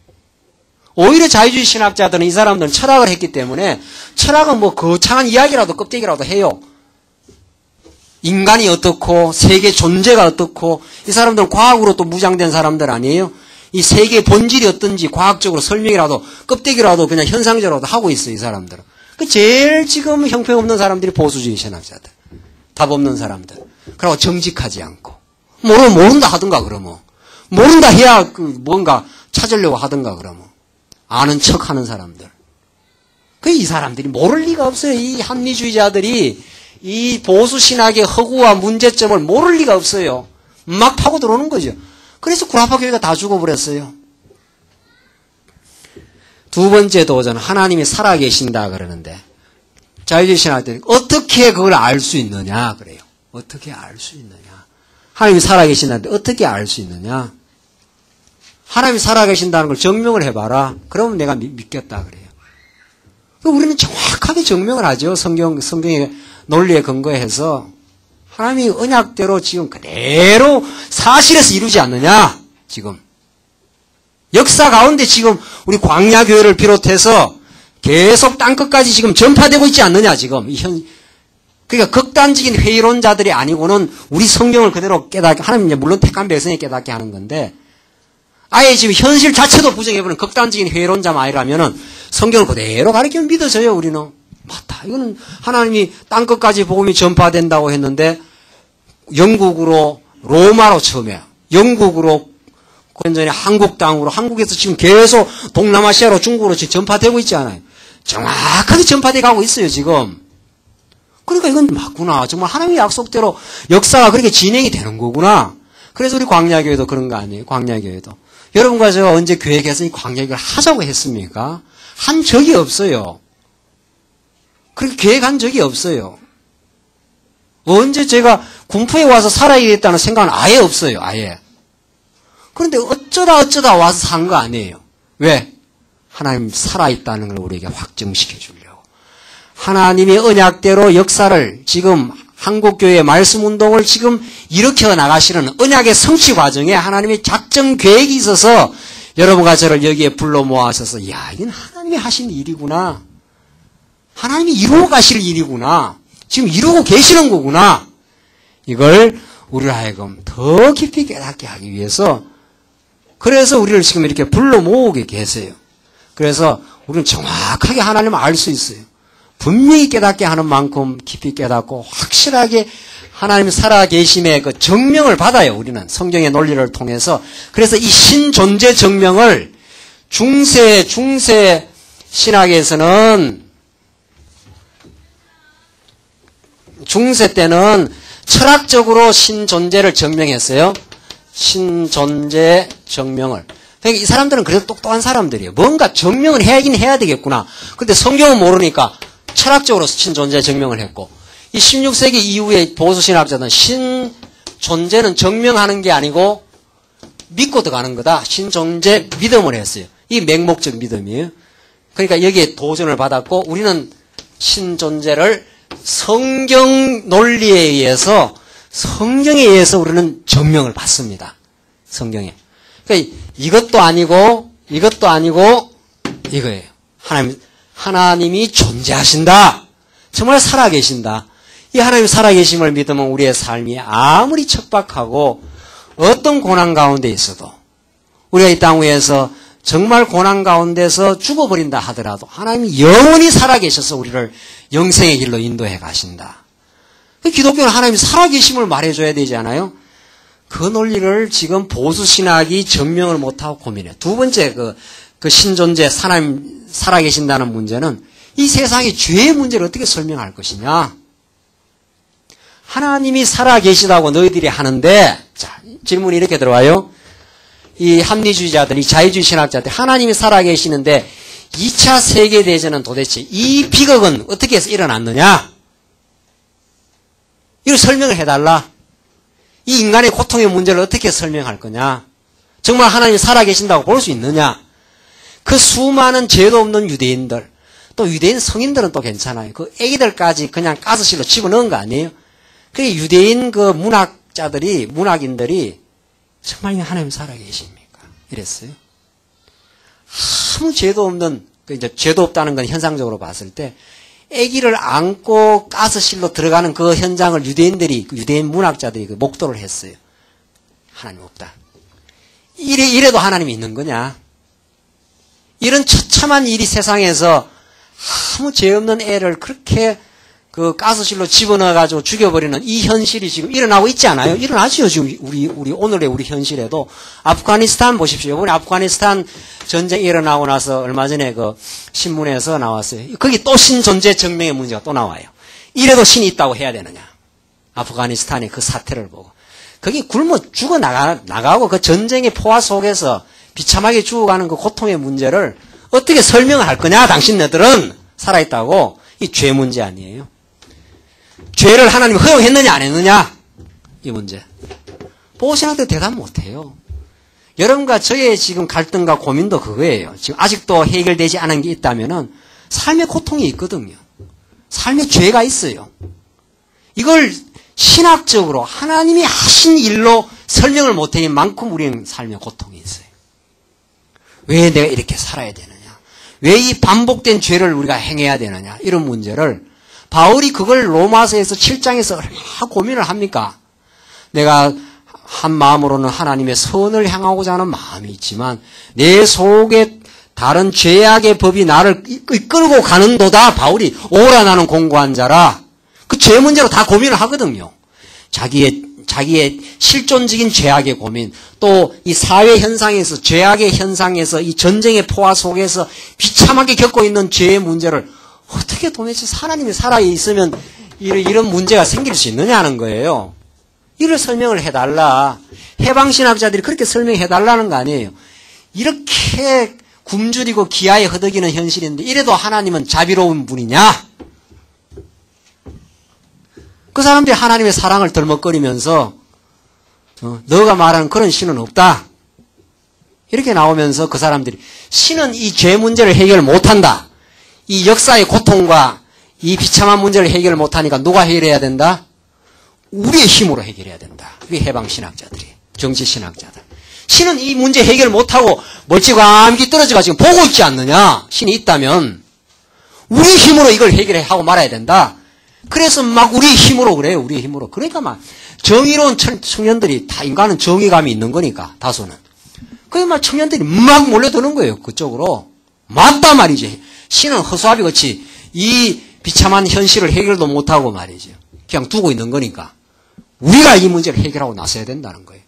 오히려 자유주의 신학자들은 이 사람들은 철학을 했기 때문에 철학은 거창한 이야기라도 껍데기라도 해요. 인간이 어떻고 세계 존재가 어떻고 이 사람들은 과학으로 또 무장된 사람들 아니에요? 이 세계의 본질이 어떤지 과학적으로 설명이라도 껍데기라도 그냥 현상적으로도 하고 있어요. 이 사람들은. 그 제일 지금 형편없는 사람들이 보수주의 신학자들. 답 없는 사람들. 그리고 정직하지 않고. 모른다 하든가, 그러면. 모른다 해야 뭔가 찾으려고 하든가, 그러면. 아는 척 하는 사람들. 이 사람들이 모를 리가 없어요. 이 합리주의자들이 이 보수신학의 허구와 문제점을 모를 리가 없어요. 막 파고 들어오는 거죠. 그래서 구라파 교회가 다 죽어버렸어요. 두 번째 도전, 하나님이 살아계신다 그러는데, 자유주의 신학들이 어떻게 그걸 알 수 있느냐 그래요. 어떻게 알 수 있느냐. 하나님이 살아계신다는데 어떻게 알 수 있느냐. 하나님이 살아계신다는 걸 증명을 해봐라. 그러면 내가 믿겠다 그래요. 우리는 정확하게 증명을 하죠. 성경의 논리에 근거해서. 하나님이 언약대로 지금 그대로 사실에서 이루지 않느냐, 지금. 역사 가운데 지금 우리 광야교회를 비롯해서 계속 땅끝까지 지금 전파되고 있지 않느냐, 지금. 그러니까 극단적인 회의론자들이 아니고는 우리 성경을 그대로 깨닫게, 하나님 물론 택한 백성이 깨닫게 하는 건데, 아예 지금 현실 자체도 부정해버리는 극단적인 회의론자만 아니라면은 성경을 그대로 가르치면 믿어져요, 우리는. 맞다. 이거는 하나님이 땅끝까지 복음이 전파된다고 했는데, 영국으로, 로마로 처음에, 영국으로, 전에 한국 땅으로, 한국에서 지금 계속 동남아시아로, 중국으로 지금 전파되고 있지 않아요. 정확하게 전파돼 가고 있어요, 지금. 그러니까 이건 맞구나. 정말 하나님의 약속대로 역사가 그렇게 진행이 되는 거구나. 그래서 우리 광야교회도 그런 거 아니에요, 광야교회도. 여러분과 제가 언제 교회에서 이 광야교회를 하자고 했습니까? 한 적이 없어요. 그렇게 계획한 적이 없어요. 언제 제가 군포에 와서 살아야겠다는 생각은 아예 없어요, 아예. 그런데 어쩌다 와서 산 거 아니에요. 왜? 하나님 살아있다는 걸 우리에게 확증시켜 주려고. 하나님의 언약대로 역사를 지금 한국교회의 말씀운동을 지금 일으켜 나가시는 언약의 성취 과정에 하나님의 작정 계획이 있어서 여러분과 저를 여기에 불러 모아셔서, 이야, 이건 하나님이 하신 일이구나. 하나님이 이루어 가실 일이구나. 지금 이루고 계시는 거구나. 이걸 우리를 하여금 더 깊이 깨닫게 하기 위해서, 그래서 우리를 지금 이렇게 불러 모으게 계세요. 그래서 우리는 정확하게 하나님을 알 수 있어요. 분명히 깨닫게 하는 만큼 깊이 깨닫고 확실하게 하나님 살아계심의 그 증명을 받아요, 우리는. 성경의 논리를 통해서. 그래서 이 신존재 증명을 중세 신학에서는, 중세 때는 철학적으로 신존재를 증명했어요. 신존재 증명을. 그러니까 이 사람들은 그래도 똑똑한 사람들이에요. 뭔가 증명을 해야긴 해야 되겠구나. 근데 성경은 모르니까 철학적으로 신존재 증명을 했고, 이 16세기 이후에 보수신학자들은 신존재는 증명하는 게 아니고 믿고 들어가는 거다. 신존재 믿음을 했어요. 이 맹목적 믿음이에요. 그러니까 여기에 도전을 받았고, 우리는 신존재를 성경 논리에 의해서, 성경에 의해서 우리는 증명을 받습니다. 성경에. 그러니까 이것도 아니고 이거예요. 하나님이 존재하신다. 정말 살아계신다. 이 하나님 살아계심을 믿으면 우리의 삶이 아무리 척박하고 어떤 고난 가운데 있어도, 우리가 이 땅 위에서 정말 고난 가운데서 죽어버린다 하더라도 하나님이 영원히 살아계셔서 우리를 영생의 길로 인도해 가신다. 기독교는 하나님이 살아계심을 말해줘야 되지 않아요? 그 논리를 지금 보수신학이 증명을 못하고 고민해요. 두 번째 그 신존재, 하나님 살아계신다는 문제는 이 세상의 죄의 문제를 어떻게 설명할 것이냐. 하나님이 살아계시다고 너희들이 하는데, 자, 질문이 이렇게 들어와요. 이 합리주의자들, 이 자유주의 신학자들, 하나님이 살아계시는데 2차 세계대전은 도대체 이 비극은 어떻게 해서 일어났느냐? 이걸 설명을 해달라. 이 인간의 고통의 문제를 어떻게 설명할 거냐? 정말 하나님이 살아계신다고 볼 수 있느냐? 그 수많은 죄도 없는 유대인들, 또 유대인 성인들은 또 괜찮아요. 그 애기들까지 그냥 가스실로 집어넣은 거 아니에요? 그 유대인 그 문학인들이 정말 하나님 살아계십니까? 이랬어요. 아무 죄도 없는, 이제 죄도 없다는 건 현상적으로 봤을 때, 아기를 안고 가스실로 들어가는 그 현장을 유대인 문학자들이 그 목도를 했어요. 하나님 없다. 이래도 하나님이 있는 거냐? 이런 처참한 일이 세상에서 아무 죄 없는 애를 그렇게 그 가스실로 집어넣어가지고 죽여버리는 이 현실이 지금 일어나고 있지 않아요? 일어나죠, 지금 오늘의 우리 현실에도. 아프가니스탄 보십시오. 이번에 아프가니스탄 전쟁이 일어나고 나서 얼마 전에 그 신문에서 나왔어요. 거기 또 신존재 증명의 문제가 또 나와요. 이래도 신이 있다고 해야 되느냐. 아프가니스탄의 그 사태를 보고. 거기 굶어 죽어 나가고 그 전쟁의 포화 속에서 비참하게 죽어가는 그 고통의 문제를 어떻게 설명을 할 거냐, 당신네들은 살아있다고. 이 죄 문제 아니에요. 죄를 하나님이 허용했느냐 안 했느냐 이 문제. 보호신학도 대답 못해요. 여러분과 저의 지금 갈등과 고민도 그거예요. 지금 아직도 해결되지 않은 게 있다면은 삶의 고통이 있거든요. 삶의 죄가 있어요. 이걸 신학적으로 하나님이 하신 일로 설명을 못하는 만큼 우리는 삶의 고통이 있어요. 왜 내가 이렇게 살아야 되느냐, 왜 이 반복된 죄를 우리가 행해야 되느냐, 이런 문제를 바울이 그걸 로마서에서 7장에서 얼마나 고민을 합니까? 내가 한 마음으로는 하나님의 선을 향하고자 하는 마음이 있지만 내 속에 다른 죄악의 법이 나를 이끌고 가는도다. 바울이 오라 나는 공고한 자라. 그 죄 문제로 다 고민을 하거든요. 자기의 실존적인 죄악의 고민, 또 이 사회 현상에서, 죄악의 현상에서, 이 전쟁의 포화 속에서 비참하게 겪고 있는 죄의 문제를 어떻게 도대체 하나님이 살아있으면 이런 문제가 생길 수 있느냐는 거예요. 이를 설명을 해달라. 해방신학자들이 그렇게 설명해달라는 거 아니에요. 이렇게 굶주리고 기아에 허덕이는 현실인데 이래도 하나님은 자비로운 분이냐? 그 사람들이 하나님의 사랑을 덜먹거리면서 너가 말하는 그런 신은 없다. 이렇게 나오면서 그 사람들이 신은 이 죄 문제를 해결 못한다. 이 역사의 고통과 이 비참한 문제를 해결 못하니까 누가 해결해야 된다? 우리의 힘으로 해결해야 된다. 우리 해방신학자들이, 정치신학자들. 신은 이 문제 해결 못하고 멀찌감치 떨어져가 지금 보고 있지 않느냐? 신이 있다면 우리의 힘으로 이걸 해결하고 말아야 된다. 그래서 막 우리의 힘으로 그래요. 우리의 힘으로. 그러니까 막 정의로운 청년들이, 다 인간은 정의감이 있는 거니까 다수는. 그래 막 청년들이 막 몰려드는 거예요. 그쪽으로. 맞다 말이지. 신은 허수아비 같이 이 비참한 현실을 해결도 못하고 말이죠. 그냥 두고 있는 거니까 우리가 이 문제를 해결하고 나서야 된다는 거예요.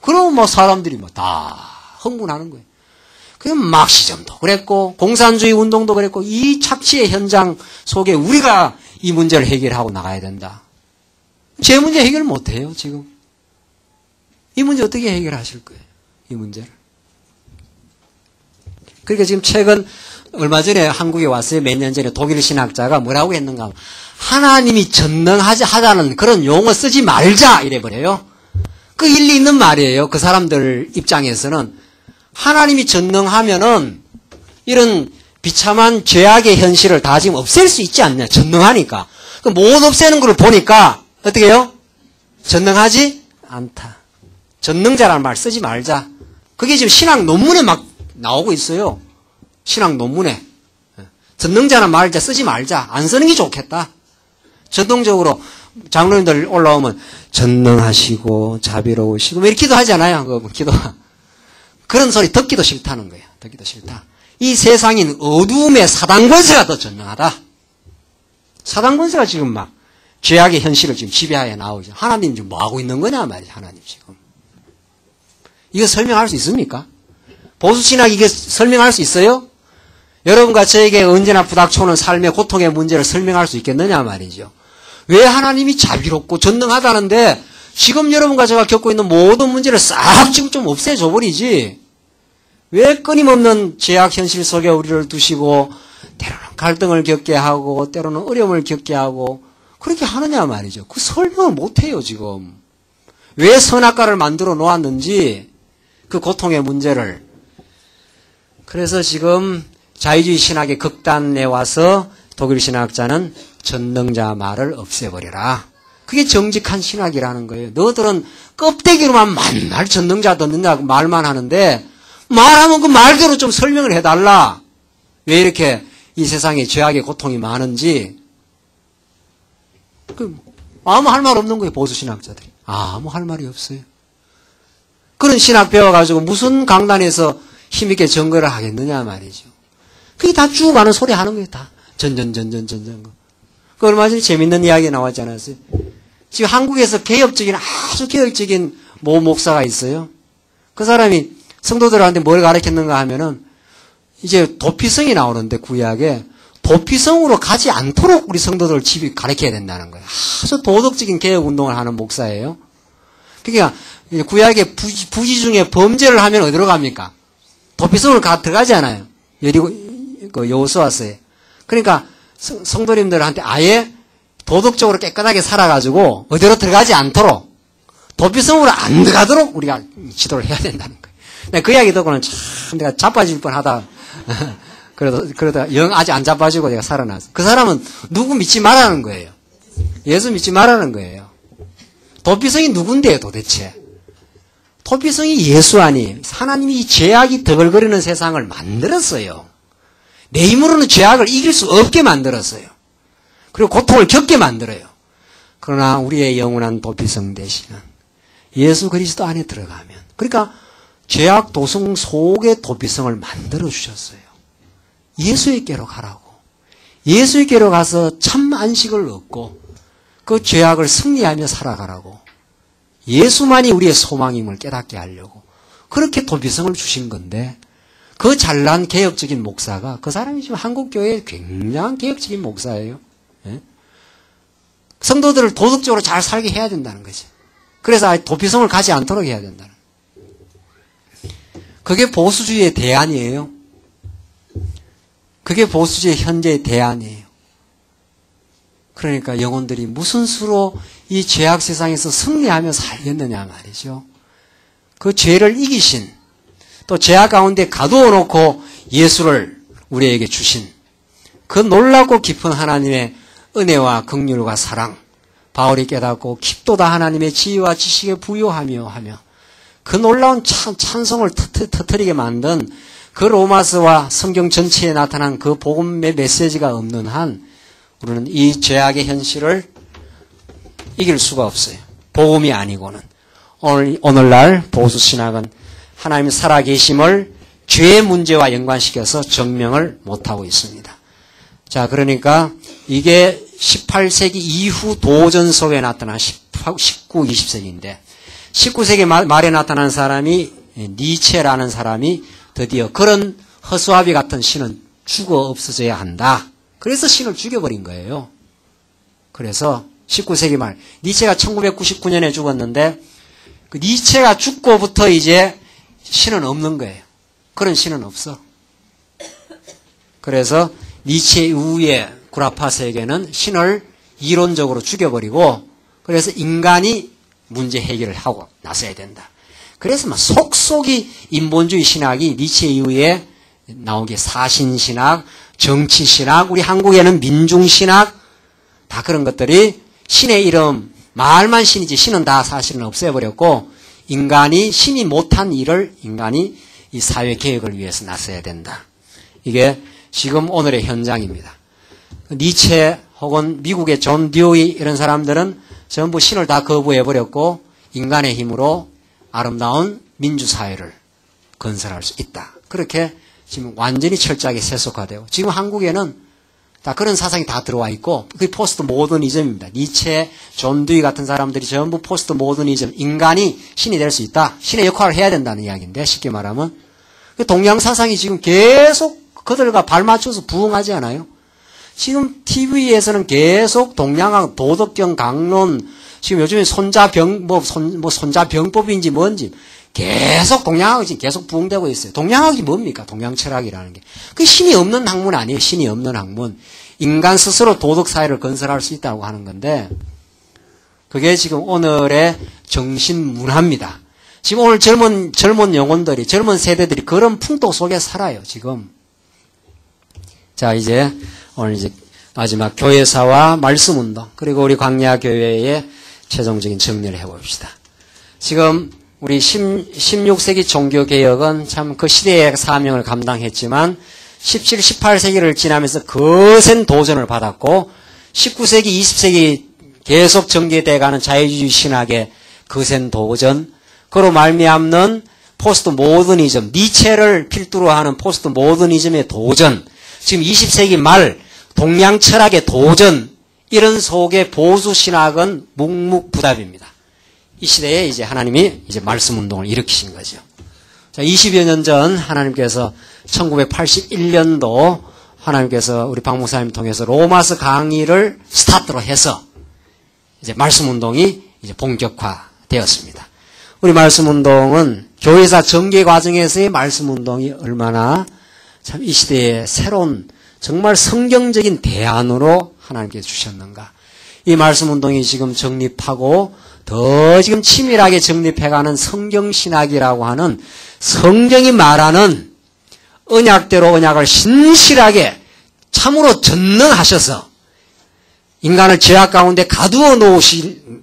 그러면 뭐 사람들이 뭐 다 흥분하는 거예요. 그럼 막시즘도 그랬고 공산주의 운동도 그랬고 이 착취의 현장 속에 우리가 이 문제를 해결하고 나가야 된다. 제 문제 해결 못해요 지금. 이 문제 어떻게 해결하실 거예요? 이 문제를. 그러니까 지금 최근 얼마 전에 한국에 왔어요. 몇 년 전에 독일 신학자가 뭐라고 했는가. 하나님이 전능하자는 그런 용어 쓰지 말자 이래버려요. 그 일리 있는 말이에요. 그 사람들 입장에서는 하나님이 전능하면은 이런 비참한 죄악의 현실을 다 지금 없앨 수 있지 않냐. 전능하니까. 못 없애는 걸 보니까 어떻게 해요? 전능하지 않다. 전능자라는 말 쓰지 말자. 그게 지금 신학 논문에 막 나오고 있어요. 신학 논문에. 전능자라는 말 쓰지 말자. 안 쓰는 게 좋겠다. 전통적으로 장로님들 올라오면 전능하시고 자비로우시고 이렇게 기도하잖아요. 그 기도. 그런 소리 듣기도 싫다는 거예요. 듣기도 싫다. 이 세상인 어두움의 사단 권세가 더 전능하다. 사단 권세가 지금 막 죄악의 현실을 지금 지배하여 나오죠. 하나님 지금 뭐 하고 있는 거냐 말이죠. 하나님 지금. 이거 설명할 수 있습니까? 보수신학 이게 설명할 수 있어요? 여러분과 저에게 언제나 부닥쳐오는 삶의 고통의 문제를 설명할 수 있겠느냐 말이죠. 왜 하나님이 자비롭고 전능하다는데 지금 여러분과 제가 겪고 있는 모든 문제를 싹 지금 좀 없애줘 버리지. 왜 끊임없는 죄악 현실 속에 우리를 두시고 때로는 갈등을 겪게 하고 때로는 어려움을 겪게 하고 그렇게 하느냐 말이죠. 그 설명을 못해요 지금. 왜 선악과를 만들어 놓았는지 그 고통의 문제를. 그래서 지금 자유주의 신학의 극단에 와서 독일 신학자는 전능자 말을 없애버려라. 그게 정직한 신학이라는 거예요. 너희들은 껍데기로만 만날 전능자 듣는다 말만 하는데 말하면 그 말대로 좀 설명을 해달라. 왜 이렇게 이 세상에 죄악의 고통이 많은지. 아무 할 말 없는 거예요. 보수 신학자들이. 아무 할 말이 없어요. 그런 신학 배워가지고 무슨 강단에서 힘있게 증거를 하겠느냐 말이죠. 그게 다 쭉 가는 소리 하는 거예요. 다. 전전. 그 얼마 전에 재밌는 이야기 나왔지 않았어요? 지금 한국에서 아주 개혁적인 모 목사가 있어요. 그 사람이 성도들한테 뭘 가르쳤는가 하면은 이제 도피성이 나오는데 구약에 도피성으로 가지 않도록 우리 성도들 집이 가르쳐야 된다는 거예요. 아주 도덕적인 개혁 운동을 하는 목사예요. 그러니까 구약의 부지 중에 범죄를 하면 어디로 갑니까? 도피성으로 들어가지 않아요. 여호수아서에. 그러니까 성도님들한테 아예 도덕적으로 깨끗하게 살아가지고 어디로 들어가지 않도록 도피성으로 안 들어가도록 우리가 지도를 해야 된다는 거예요. 그 이야기 듣고는 참 내가 자빠질 뻔하다. 그러다 영 아직 안 자빠지고 내가 살아났어. 그 사람은 누구 믿지 말라는 거예요. 예수 믿지 말라는 거예요. 도피성이 누군데요 도대체? 도피성이 예수 아니에요. 하나님이 이 죄악이 더글거리는 세상을 만들었어요. 내 힘으로는 죄악을 이길 수 없게 만들었어요. 그리고 고통을 겪게 만들어요. 그러나 우리의 영원한 도피성 대신은 예수 그리스도 안에 들어가면, 그러니까 죄악 도성 속의 도피성을 만들어 주셨어요. 예수에게로 가라고. 예수에게로 가서 참 안식을 얻고 그 죄악을 승리하며 살아가라고. 예수만이 우리의 소망임을 깨닫게 하려고 그렇게 도피성을 주신 건데, 그 잘난 개혁적인 목사가, 그 사람이 지금 한국교회의 굉장한 개혁적인 목사예요. 예? 성도들을 도덕적으로 잘 살게 해야 된다는 거지. 그래서 도피성을 가지 않도록 해야 된다는. 그게 보수주의의 대안이에요. 그게 보수주의의 현재의 대안이에요. 그러니까 영혼들이 무슨 수로 이 죄악 세상에서 승리하며 살겠느냐 말이죠. 그 죄를 이기신, 또 죄악 가운데 가두어 놓고 예수를 우리에게 주신 그 놀랍고 깊은 하나님의 은혜와 긍휼과 사랑, 바울이 깨닫고 깊도다 하나님의 지혜와 지식에 부요하며 하며 그 놀라운 찬송을 터뜨리게 만든 그 로마서와 성경 전체에 나타난 그 복음의 메시지가 없는 한 우리는 이 죄악의 현실을 이길 수가 없어요. 복음이 아니고는. 오늘날 보수신학은 하나님의 살아계심을 죄의 문제와 연관시켜서 증명을 못하고 있습니다. 자, 그러니까 이게 18세기 이후 도전 속에 나타난 19, 20세기인데 19세기 말에 나타난 사람이 니체라는 사람이 드디어 그런 허수아비 같은 신은 죽어 없어져야 한다. 그래서 신을 죽여버린 거예요. 그래서 19세기 말 니체가 1999년에 죽었는데 그 니체가 죽고부터 이제 신은 없는 거예요. 그런 신은 없어. 그래서 니체 이후에 구라파 세계는 신을 이론적으로 죽여버리고 그래서 인간이 문제 해결을 하고 나서야 된다. 그래서 막 속속이 인본주의 신학이 니체 이후에 나온 게 사신신학, 정치신학, 우리 한국에는 민중신학, 다 그런 것들이 신의 이름, 말만 신이지 신은 다 사실은 없애버렸고 인간이 신이 못한 일을 인간이 이 사회개혁을 위해서 나서야 된다. 이게 지금 오늘의 현장입니다. 니체 혹은 미국의 존 듀이 이런 사람들은 전부 신을 다 거부해버렸고 인간의 힘으로 아름다운 민주사회를 건설할 수 있다. 그렇게 지금 완전히 철저하게 세속화되고 지금 한국에는 다 그런 사상이 다 들어와 있고 그게 포스트 모더니즘입니다. 니체, 존 듀이 같은 사람들이 전부 포스트 모더니즘, 인간이 신이 될 수 있다. 신의 역할을 해야 된다는 이야기인데 쉽게 말하면 그 동양 사상이 지금 계속 그들과 발맞춰서 부응하지 않아요? 지금 TV에서는 계속 동양학 도덕경 강론, 지금 요즘에 손자병법인지 뭔지 계속 동양학이 지금 계속 부응되고 있어요. 동양학이 뭡니까? 동양철학이라는 게. 그게 신이 없는 학문 아니에요. 신이 없는 학문. 인간 스스로 도덕사회를 건설할 수 있다고 하는 건데, 그게 지금 오늘의 정신문화입니다. 지금 오늘 젊은 영혼들이, 젊은 세대들이 그런 풍토 속에 살아요, 지금. 자, 이제, 오늘 이제 마지막 교회사와 말씀운동, 그리고 우리 광야교회의 최종적인 정리를 해봅시다. 지금 우리 16세기 종교개혁은 참 그 시대의 사명을 감당했지만 17, 18세기를 지나면서 거센 도전을 받았고 19세기, 20세기 계속 전개돼가는 자유주의 신학의 거센 도전, 그로 말미암는 포스트 모더니즘, 니체를 필두로 하는 포스트 모더니즘의 도전, 지금 20세기 말 동양 철학의 도전, 이런 속의 보수 신학은 묵묵부답입니다. 이 시대에 이제 하나님이 이제 말씀 운동을 일으키신 거죠. 자, 20여 년 전 하나님께서 1981년도 하나님께서 우리 박 목사님 통해서 로마서 강의를 스타트로 해서 이제 말씀 운동이 이제 본격화되었습니다. 우리 말씀 운동은 교회사 전개 과정에서의 말씀 운동이 얼마나 참 이 시대에 새로운 정말 성경적인 대안으로 하나님께서 주셨는가. 이 말씀 운동이 지금 정립하고 더 지금 치밀하게 정립해가는 성경신학이라고 하는 성경이 말하는 언약대로 언약을 신실하게 참으로 전능하셔서 인간을 죄악 가운데 가두어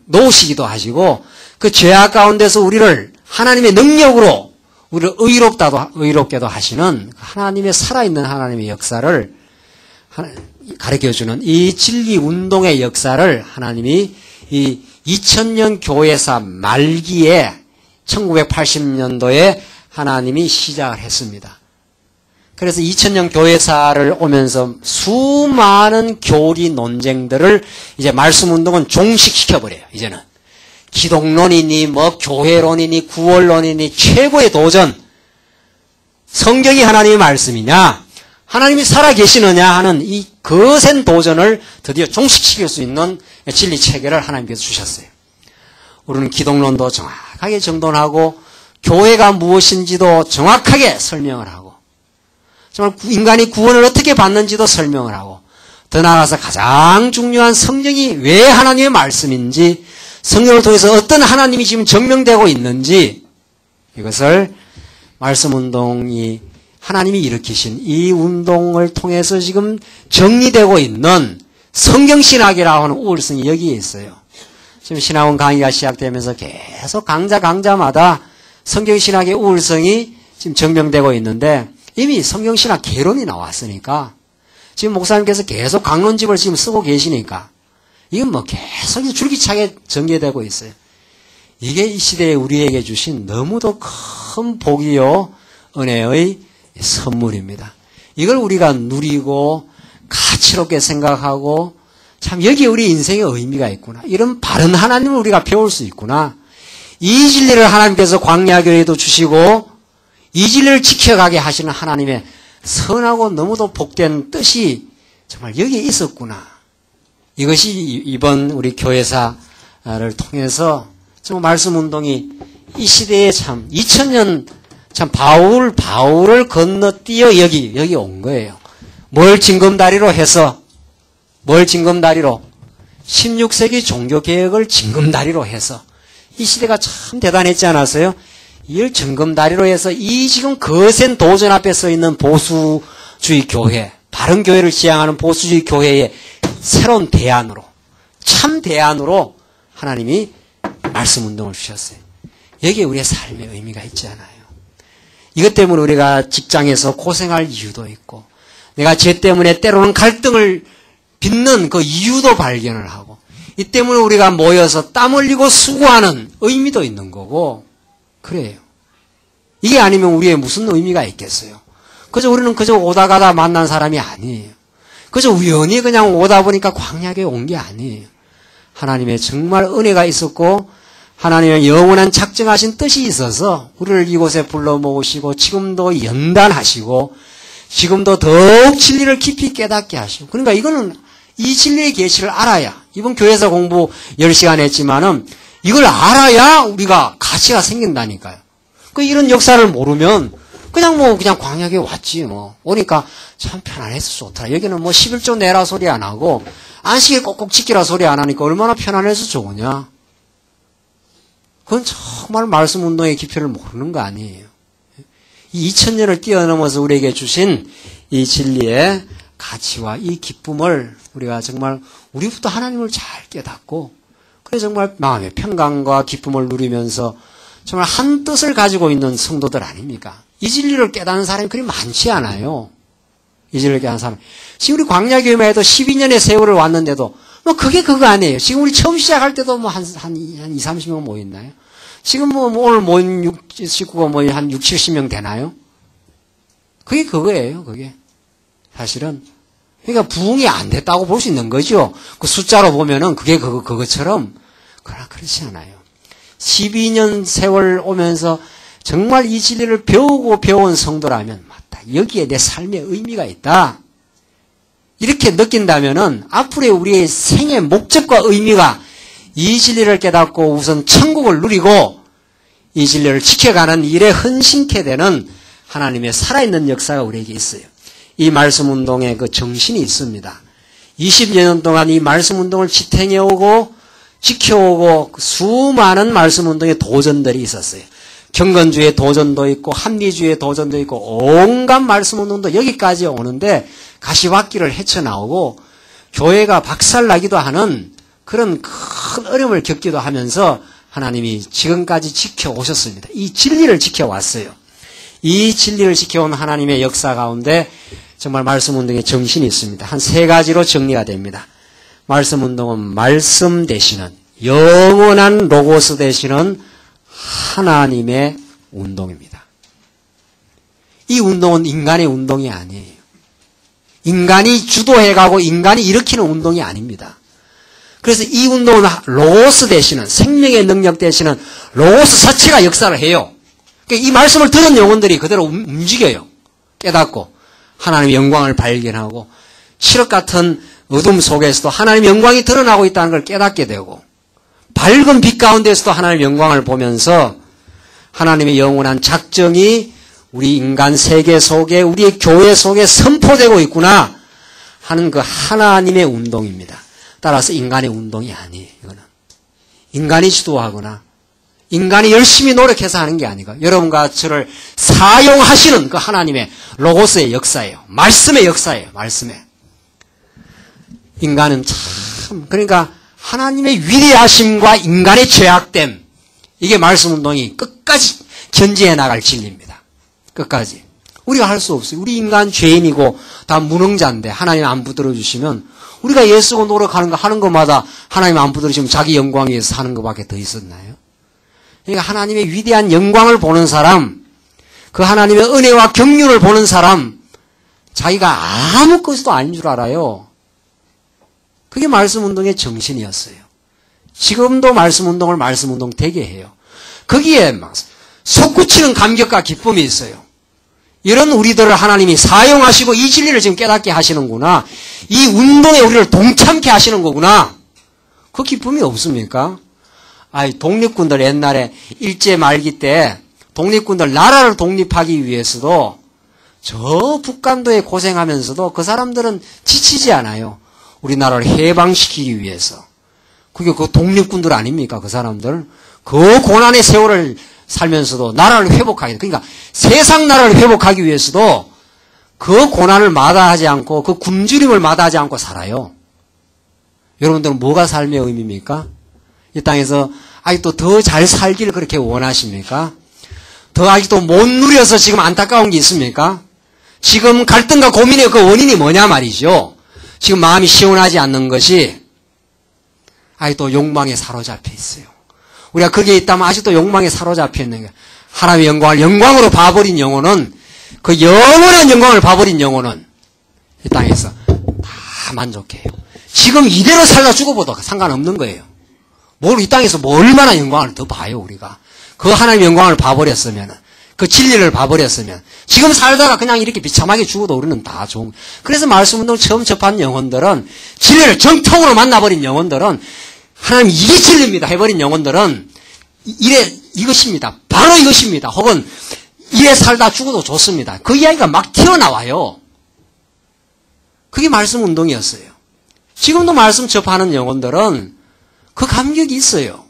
놓으시기도 하시고 그 죄악 가운데서 우리를 하나님의 능력으로 우리를 의롭게도 하시는 하나님의 살아있는 하나님의 역사를 가르쳐주는 이 진리 운동의 역사를 하나님이 이 2000년 교회사 말기에 1980년도에 하나님이 시작을 했습니다. 그래서 2000년 교회사를 오면서 수많은 교리 논쟁들을 이제 말씀 운동은 종식시켜버려요. 이제는 기독론이니 뭐 교회론이니 구원론이니 최고의 도전, 성경이 하나님의 말씀이냐 하나님이 살아계시느냐 하는 이 거센 도전을 드디어 종식시킬 수 있는 진리 체계를 하나님께서 주셨어요. 우리는 기독론도 정확하게 정돈하고 교회가 무엇인지도 정확하게 설명을 하고 정말 인간이 구원을 어떻게 받는지도 설명을 하고 더 나아가서 가장 중요한 성경이 왜 하나님의 말씀인지 성경을 통해서 어떤 하나님이 지금 증명되고 있는지 이것을 말씀 운동이 하나님이 일으키신 이 운동을 통해서 지금 정리되고 있는 성경신학이라고 하는 우월성이 여기에 있어요. 지금 신학원 강의가 시작되면서 계속 강자마다 성경신학의 우월성이 지금 증명되고 있는데 이미 성경신학 개론이 나왔으니까 지금 목사님께서 계속 강론집을 지금 쓰고 계시니까 이건 뭐 계속 줄기차게 전개되고 있어요. 이게 이 시대에 우리에게 주신 너무도 큰 복이요 은혜의 선물입니다. 이걸 우리가 누리고 가치롭게 생각하고 참 여기에 우리 인생의 의미가 있구나. 이런 바른 하나님을 우리가 배울 수 있구나. 이 진리를 하나님께서 광야교회에도 주시고 이 진리를 지켜가게 하시는 하나님의 선하고 너무도 복된 뜻이 정말 여기에 있었구나. 이것이 이번 우리 교회사를 통해서 정말 말씀 운동이 이 시대에 참 2000년 참 바울을 건너뛰어 여기 온 거예요. 뭘 징검다리로 해서 16세기 종교개혁을 징검다리로 해서 이 시대가 참 대단했지 않았어요? 이걸 징검다리로 해서 이 지금 거센 도전 앞에 서 있는 보수주의 교회, 바른 교회를 지향하는 보수주의 교회의 새로운 대안으로, 참 대안으로 하나님이 말씀 운동을 주셨어요. 여기에 우리의 삶의 의미가 있지 않아요? 이것 때문에 우리가 직장에서 고생할 이유도 있고 내가 죄 때문에 때로는 갈등을 빚는 그 이유도 발견을 하고 이 때문에 우리가 모여서 땀 흘리고 수고하는 의미도 있는 거고 그래요. 이게 아니면 우리의 무슨 의미가 있겠어요. 우리는 그저 오다 가다 만난 사람이 아니에요. 그저 우연히 그냥 오다 보니까 광야에 온 게 아니에요. 하나님의 정말 은혜가 있었고 하나님의 영원한 작정하신 뜻이 있어서 우리를 이곳에 불러 모으시고 지금도 연단하시고 지금도 더욱 진리를 깊이 깨닫게 하시고 그러니까 이거는 이 진리의 계시를 알아야 이번 교회에서 공부 10시간 했지만은 이걸 알아야 우리가 가치가 생긴다니까요. 이런 역사를 모르면 그냥 광야에 왔지 뭐. 오니까 참 편안해서 좋더라. 여기는 뭐 11조 내라 소리 안 하고 안식일 꼭꼭 지키라 소리 안 하니까 얼마나 편안해서 좋으냐. 그건 정말 말씀 운동의 깊이를 모르는 거 아니에요. 이 2000년을 뛰어넘어서 우리에게 주신 이 진리의 가치와 이 기쁨을 우리가 정말 우리부터 하나님을 잘 깨닫고 그래 정말 마음의 평강과 기쁨을 누리면서 정말 한 뜻을 가지고 있는 성도들 아닙니까? 이 진리를 깨닫는 사람이 그리 많지 않아요. 이 진리를 깨닫는 사람. 지금 우리 광야교회만 해도 12년의 세월을 왔는데도 뭐 그게 그거 아니에요. 지금 우리 처음 시작할 때도 뭐 한 20-30명 모였나요? 지금 뭐 오늘 모인 식구가 뭐 한 60-70명 되나요? 그게 그거예요, 그게. 사실은 그러니까 부흥이 안 됐다고 볼 수 있는 거죠. 그 숫자로 보면은 그게 그것처럼. 그러나 그렇지 않아요. 12년 세월 오면서 정말 이 진리를 배우고 배운 성도라면, 맞다, 여기에 내 삶의 의미가 있다, 이렇게 느낀다면은 앞으로의 우리의 생의 목적과 의미가 이 진리를 깨닫고 우선 천국을 누리고 이 진리를 지켜가는 일에 헌신케 되는 하나님의 살아있는 역사가 우리에게 있어요. 이 말씀 운동에 그 정신이 있습니다. 20여 년 동안 이 말씀 운동을 지탱해오고 지켜오고 수많은 말씀 운동의 도전들이 있었어요. 경건주의 도전도 있고 합리주의 도전도 있고 온갖 말씀 운동도 여기까지 오는데 가시밭길을 헤쳐나오고 교회가 박살나기도 하는 그런 큰 어려움을 겪기도 하면서 하나님이 지금까지 지켜오셨습니다. 이 진리를 지켜왔어요. 이 진리를 지켜온 하나님의 역사 가운데 정말 말씀 운동의 정신이 있습니다. 한 3가지로 정리가 됩니다. 말씀 운동은 말씀 되시는, 영원한 로고스 되시는 하나님의 운동입니다. 이 운동은 인간의 운동이 아니에요. 인간이 주도해가고 인간이 일으키는 운동이 아닙니다. 그래서 이 운동은 로고스 되시는, 생명의 능력 되시는 로고스 자체가 역사를 해요. 그러니까 이 말씀을 들은 영혼들이 그대로 움직여요. 깨닫고 하나님의 영광을 발견하고 시력 같은 어둠 속에서도 하나님의 영광이 드러나고 있다는 걸 깨닫게 되고 밝은 빛 가운데서도 하나님의 영광을 보면서 하나님의 영원한 작정이 우리 인간 세계 속에, 우리의 교회 속에 선포되고 있구나 하는 그 하나님의 운동입니다. 따라서 인간의 운동이 아니에요. 이거는 인간이 주도하거나 인간이 열심히 노력해서 하는 게 아니고 여러분과 저를 사용하시는 그 하나님의 로고스의 역사예요. 말씀의 역사예요. 말씀의. 인간은 참, 그러니까 하나님의 위대하심과 인간의 죄악됨, 이게 말씀 운동이 끝까지 견지해 나갈 진리입니다. 끝까지. 우리가 할 수 없어요. 우리 인간 죄인이고 다 무능자인데 하나님 안 붙들어 주시면 우리가 예수고 노력하는 거 하는 것마다 하나님 안 붙들어 주시면 자기 영광 위해서 사는 것밖에 더 있었나요? 그러니까 하나님의 위대한 영광을 보는 사람, 그 하나님의 은혜와 경륜을 보는 사람, 자기가 아무것도 아닌 줄 알아요. 그게 말씀 운동의 정신이었어요. 지금도 말씀 운동을 말씀 운동 되게 해요. 거기에 막 솟구치는 감격과 기쁨이 있어요. 이런 우리들을 하나님이 사용하시고 이 진리를 지금 깨닫게 하시는구나. 이 운동에 우리를 동참케 하시는 거구나. 그 기쁨이 없습니까? 독립군들 옛날에 일제 말기 때 독립군들 나라를 독립하기 위해서도 저 북간도에 고생하면서도 그 사람들은 지치지 않아요. 우리나라를 해방시키기 위해서. 그게 그 독립군들 아닙니까? 그 사람들. 그 고난의 세월을 살면서도 나라를 회복하기, 그러니까 세상 나라를 회복하기 위해서도 그 고난을 마다하지 않고 그 굶주림을 마다하지 않고 살아요. 여러분들은 뭐가 삶의 의미입니까? 이 땅에서 아직도 더 잘 살기를 그렇게 원하십니까? 더 아직도 못 누려서 지금 안타까운 게 있습니까? 지금 갈등과 고민의 그 원인이 뭐냐 말이죠. 지금 마음이 시원하지 않는 것이 아직도 욕망에 사로잡혀 있어요. 우리가 거기에 있다면 아직도 욕망에 사로잡혀 있는 거예요. 하나님의 영광을 영광으로 봐버린 영혼은, 그 영원한 영광을 봐버린 영혼은 이 땅에서 다 만족해요. 지금 이대로 살다 죽어봐도 상관없는 거예요. 이 땅에서 얼마나 영광을 더 봐요, 우리가. 그 하나님의 영광을 봐버렸으면, 그 진리를 봐버렸으면, 지금 살다가 그냥 이렇게 비참하게 죽어도 우리는 다 좋은. 그래서 말씀 운동 처음 접한 영혼들은, 진리를 정통으로 만나버린 영혼들은, 하나님 이게 진리입니다 해버린 영혼들은, 이것입니다. 바로 이것입니다. 혹은, 이래 살다 죽어도 좋습니다. 그 이야기가 막 튀어나와요. 그게 말씀 운동이었어요. 지금도 말씀 접하는 영혼들은 그 감격이 있어요.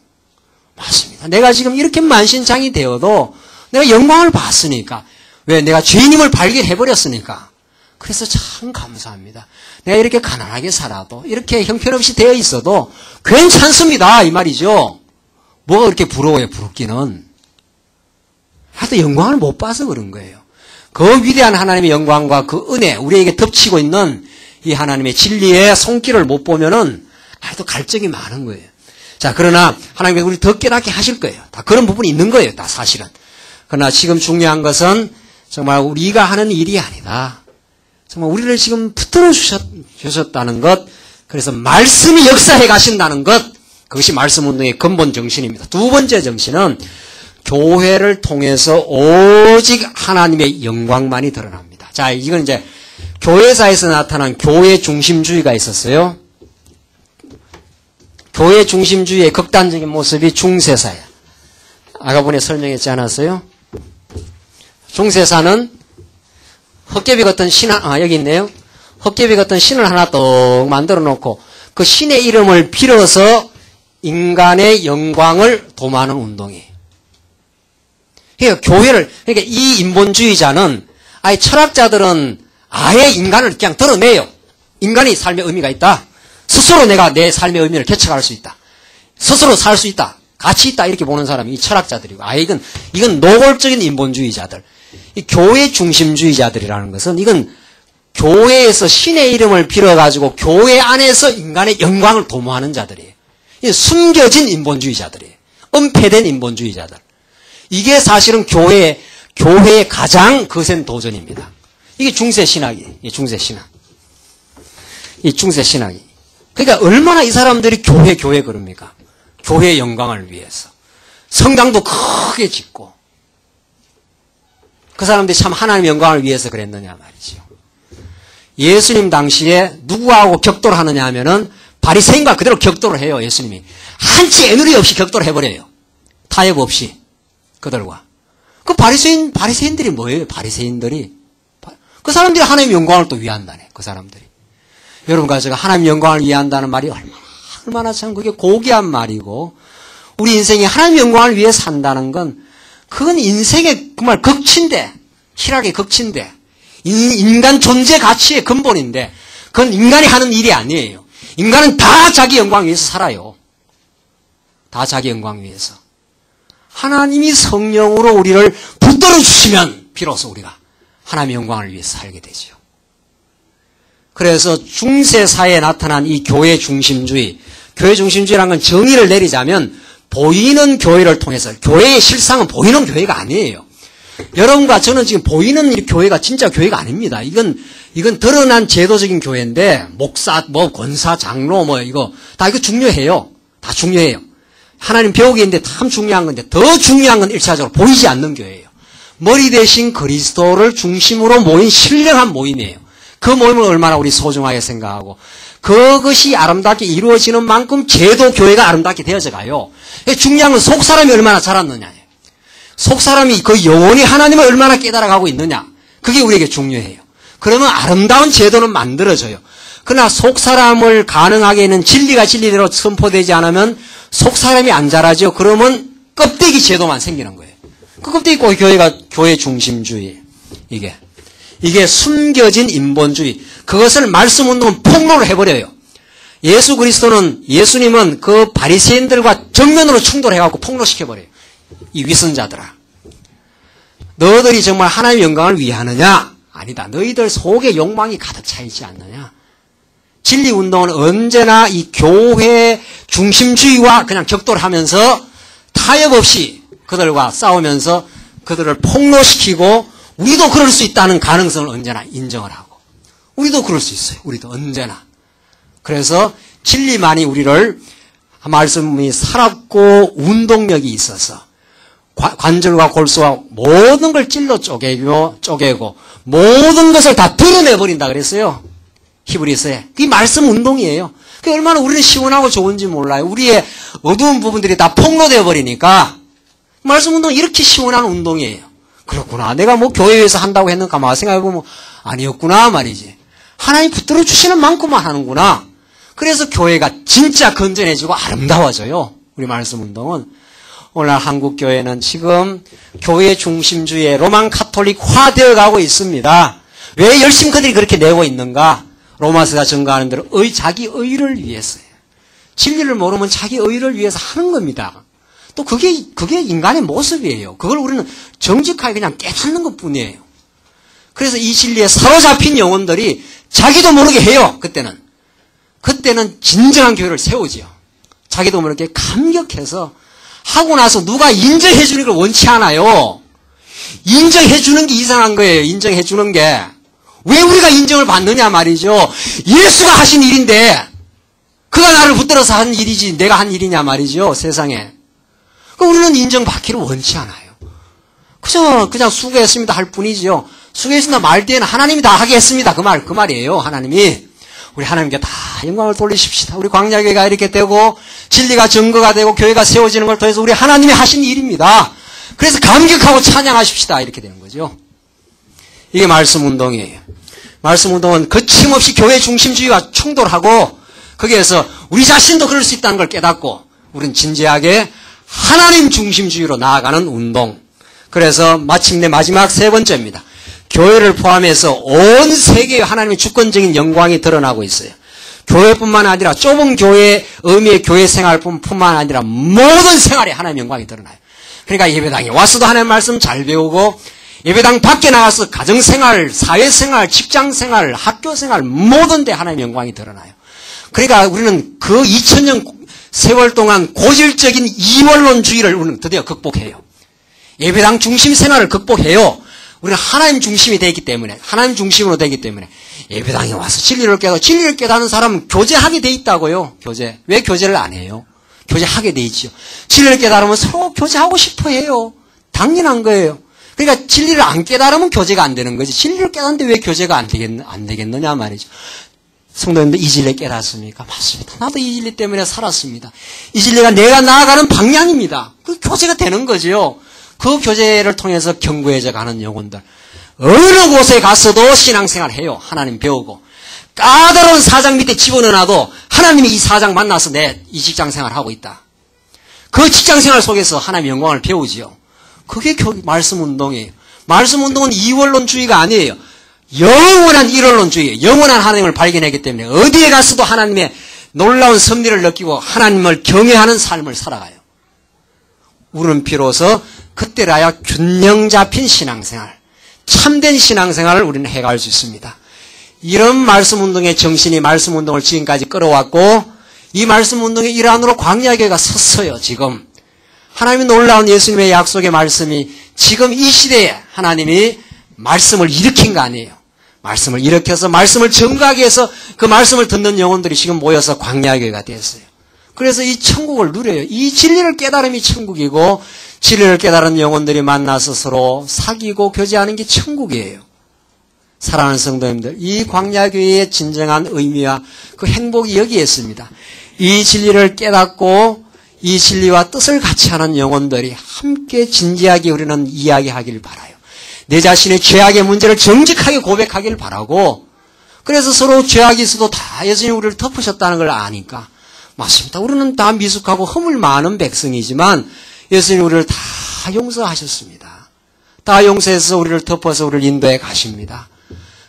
맞습니다. 내가 지금 이렇게 만신창이 되어도 내가 영광을 봤으니까. 왜? 내가 죄인임을 발견해버렸으니까. 그래서 참 감사합니다. 내가 이렇게 가난하게 살아도, 이렇게 형편없이 되어 있어도 괜찮습니다, 이 말이죠. 뭐가 그렇게 부러워요, 부럽기는. 하여튼 영광을 못 봐서 그런 거예요. 그 위대한 하나님의 영광과 그 은혜, 우리에게 덮치고 있는 이 하나님의 진리의 손길을 못 보면은 하여튼 갈증이 많은 거예요. 자, 그러나 하나님께서 우리 더 깨닫게 하실 거예요. 다 그런 부분이 있는 거예요, 다 사실은. 그러나 지금 중요한 것은 정말 우리가 하는 일이 아니다. 정말 우리를 지금 붙들어 주셨다는 것, 그래서 말씀이 역사해 가신다는 것, 그것이 말씀운동의 근본 정신입니다. 두 번째 정신은 교회를 통해서 오직 하나님의 영광만이 드러납니다. 자, 이건 이제 교회사에서 나타난 교회 중심주의가 있었어요. 교회 중심주의의 극단적인 모습이 중세사예요. 아까번에 설명했지 않았어요? 중세사는 헛개비 같은 신, 여기 있네요. 헛개비 같은 신을 하나 떡 만들어 놓고 그 신의 이름을 빌어서 인간의 영광을 도모하는 운동이에요. 그러니까 그러니까 이 인본주의자는, 아예 철학자들은 아예 인간을 그냥 드러내요. 인간이 삶의 의미가 있다. 스스로 내가 내 삶의 의미를 개척할 수 있다. 스스로 살 수 있다. 가치 있다. 이렇게 보는 사람이 이 철학자들이고, 이건 노골적인 인본주의자들. 이 교회 중심주의자들이라는 것은, 이건 교회에서 신의 이름을 빌어가지고 교회 안에서 인간의 영광을 도모하는 자들이에요. 숨겨진 인본주의자들이에요. 은폐된 인본주의자들. 이게 사실은 교회의 가장 거센 도전입니다. 이게 중세신학이에요. 이 중세신학. 이 중세신학이. 그러니까 얼마나 이 사람들이 교회 그럽니까? 교회의 영광을 위해서. 성당도 크게 짓고. 그 사람들이 참 하나님의 영광을 위해서 그랬느냐 말이죠. 예수님 당시에 누구하고 격돌을 하느냐 하면은 바리새인과 그대로 격돌을 해요. 예수님이. 한치 애누리 없이 격돌을 해버려요. 타협 없이. 그들과. 그 바리새인들이 뭐예요? 바리새인들이. 그 사람들이 하나님의 영광을 또 위한다네. 그 사람들이. 여러분과 제가 하나님의 영광을 위한다는 말이 얼마나 참 그게 고귀한 말이고, 우리 인생이 하나님의 영광을 위해 산다는 건, 그건 인생의 정말 극치인데, 희락의 극치인데, 인간 존재 가치의 근본인데, 그건 인간이 하는 일이 아니에요. 인간은 다 자기 영광 위해서 살아요. 다 자기 영광 위해서. 하나님이 성령으로 우리를 붙들어 주시면 비로소 우리가 하나님의 영광을 위해서 살게 되죠. 그래서 중세사에 나타난 이 교회 중심주의, 교회 중심주의라는 건 정의를 내리자면 보이는 교회를 통해서, 교회의 실상은 보이는 교회가 아니에요. 여러분과 저는 지금 보이는 이 교회가 진짜 교회가 아닙니다. 이건 드러난 제도적인 교회인데, 목사, 권사, 장로, 이거 중요해요. 다 중요해요. 하나님 배우기 있는데 참 중요한 건데, 더 중요한 건 1차적으로 보이지 않는 교회예요. 머리 대신 그리스도를 중심으로 모인 신령한 모임이에요. 그 모임을 얼마나 우리 소중하게 생각하고, 그것이 아름답게 이루어지는 만큼 제도 교회가 아름답게 되어져 가요. 중요한 건 속 사람이 얼마나 자랐느냐예요. 속 사람이 그 영혼이 하나님을 얼마나 깨달아가고 있느냐. 그게 우리에게 중요해요. 그러면 아름다운 제도는 만들어져요. 그러나 속 사람을 가능하게 하는 진리가 진리대로 선포되지 않으면 속 사람이 안 자라죠. 그러면 껍데기 제도만 생기는 거예요. 그 껍데기 꼭 교회가 교회 중심주의. 이게 숨겨진 인본주의. 그것을 말씀운동은 폭로를 해버려요. 예수님은 그 바리새인들과 정면으로 충돌해갖고 폭로시켜버려요. 이 위선자들아. 너희들이 정말 하나님의 영광을 위하느냐? 아니다. 너희들 속에 욕망이 가득 차 있지 않느냐? 진리운동은 언제나 이 교회 중심주의와 그냥 격돌하면서 타협 없이 그들과 싸우면서 그들을 폭로시키고, 우리도 그럴 수 있다는 가능성을 언제나 인정을 하고, 우리도 그럴 수 있어요. 우리도 언제나. 그래서 진리만이 우리를, 말씀이 살았고 운동력이 있어서 관절과 골수와 모든 걸 찔러 쪼개고 모든 것을 다 드러내버린다 그랬어요. 히브리서에. 그게 말씀 운동이에요. 그게 얼마나 우리는 시원하고 좋은지 몰라요. 우리의 어두운 부분들이 다 폭로되어 버리니까 말씀 운동은 이렇게 시원한 운동이에요. 그렇구나. 내가 교회에서 한다고 했는가 막 생각해보면 아니었구나 말이지. 하나님 붙들어 주시는 만큼만 하는구나. 그래서 교회가 진짜 건전해지고 아름다워져요. 우리 말씀 운동은. 오늘날 한국 교회는 지금 교회 중심주의의 로만 카톨릭화 되어 가고 있습니다. 왜 열심히 그들이 그렇게 내고 있는가? 로마서가 증거하는 대로 자기 의를 위해서요. 진리를 모르면 자기 의를 위해서 하는 겁니다. 또 그게 인간의 모습이에요. 그걸 우리는 정직하게 그냥 깨닫는 것 뿐이에요. 그래서 이 진리에 사로잡힌 영혼들이 자기도 모르게 해요. 그때는 진정한 교회를 세우지요. 자기도 모르게 감격해서 하고 나서 누가 인정해 주는 걸 원치 않아요. 인정해 주는 게 이상한 거예요. 인정해 주는 게. 왜 우리가 인정을 받느냐 말이죠. 예수가 하신 일인데 그가 나를 붙들어서 한 일이지 내가 한 일이냐 말이죠. 세상에. 그럼 우리는 인정받기를 원치 않아요. 그냥 수고했습니다 할 뿐이죠. 수고했습니다 말 때에는 하나님이 다 하게 했습니다. 그 말이에요. 하나님이. 우리 하나님께 다 영광을 돌리십시다. 우리 광야교회가 이렇게 되고 진리가 증거가 되고 교회가 세워지는 걸 통해서 우리 하나님이 하신 일입니다. 그래서 감격하고 찬양하십시다. 이렇게 되는 거죠. 이게 말씀운동이에요. 말씀운동은 거침없이 교회 중심주의와 충돌하고 거기에서 우리 자신도 그럴 수 있다는 걸 깨닫고 우리는 진지하게 하나님 중심주의로 나아가는 운동. 그래서 마침내 마지막 세 번째입니다. 교회를 포함해서 온 세계에 하나님의 주권적인 영광이 드러나고 있어요. 교회뿐만 아니라 좁은 교회의 의미의 교회 생활뿐만 아니라 모든 생활에 하나님의 영광이 드러나요. 그러니까 예배당에 와서도 하나님의 말씀 잘 배우고 예배당 밖에 나가서 가정생활, 사회생활, 직장생활, 학교생활 모든 데 하나님의 영광이 드러나요. 그러니까 우리는 그 2000년 세월 동안 고질적인 이원론주의를 우리는 드디어 극복해요. 예배당 중심 생활을 극복해요. 우리는 하나님 중심이 되기 때문에, 하나님 중심으로 되기 때문에 예배당에 와서 진리를 깨닫는 사람은 교제하게 돼 있다고요. 교제. 왜 교제를 안 해요? 교제하게 돼 있죠. 진리를 깨달으면 서로 교제하고 싶어 해요. 당연한 거예요. 그러니까 진리를 안 깨달으면 교제가 안 되는 거지. 진리를 깨닫는데 왜 교제가 안 되겠느냐 말이죠. 성도님들 이 진리 깨닫습니까? 맞습니다. 나도 이 진리 때문에 살았습니다. 이 진리가 내가 나아가는 방향입니다. 그 교제가 되는 거죠. 그 교제를 통해서 견고해져 가는 영혼들. 어느 곳에 가서도 신앙생활 해요. 하나님 배우고. 까다로운 사장 밑에 집어넣어놔도 하나님이 이 사장 만나서 내 이 직장생활 하고 있다. 그 직장생활 속에서 하나님의 영광을 배우지요. 그게 말씀운동이에요. 말씀운동은 이원론주의가 아니에요. 영원한 일원론주의예요. 영원한 하나님을 발견하기 때문에 어디에 가서도 하나님의 놀라운 섭리를 느끼고 하나님을 경외하는 삶을 살아가요. 우리는 비로소 그때라야 균형 잡힌 신앙생활, 참된 신앙생활을 우리는 해갈 수 있습니다. 이런 말씀운동의 정신이 말씀운동을 지금까지 끌어왔고 이 말씀운동의 일환으로 광야교회가 섰어요. 지금 하나님의 놀라운 예수님의 약속의 말씀이 지금 이 시대에 하나님이 말씀을 일으킨 거 아니에요. 말씀을 일으켜서 말씀을 증거하기 위해서 그 말씀을 듣는 영혼들이 지금 모여서 광야교회가 됐어요. 그래서 이 천국을 누려요. 이 진리를 깨달음이 천국이고 진리를 깨달은 영혼들이 만나서 서로 사귀고 교제하는 게 천국이에요. 사랑하는 성도님들, 이 광야교회의 진정한 의미와 그 행복이 여기에 있습니다. 이 진리를 깨닫고 이 진리와 뜻을 같이 하는 영혼들이 함께 진지하게 우리는 이야기하기를 바라요. 내 자신의 죄악의 문제를 정직하게 고백하기를 바라고 그래서 서로 죄악이 있어도 다 예수님이 우리를 덮으셨다는 걸 아니까 맞습니다. 우리는 다 미숙하고 허물 많은 백성이지만 예수님이 우리를 다 용서하셨습니다. 다 용서해서 우리를 덮어서 우리를 인도해 가십니다.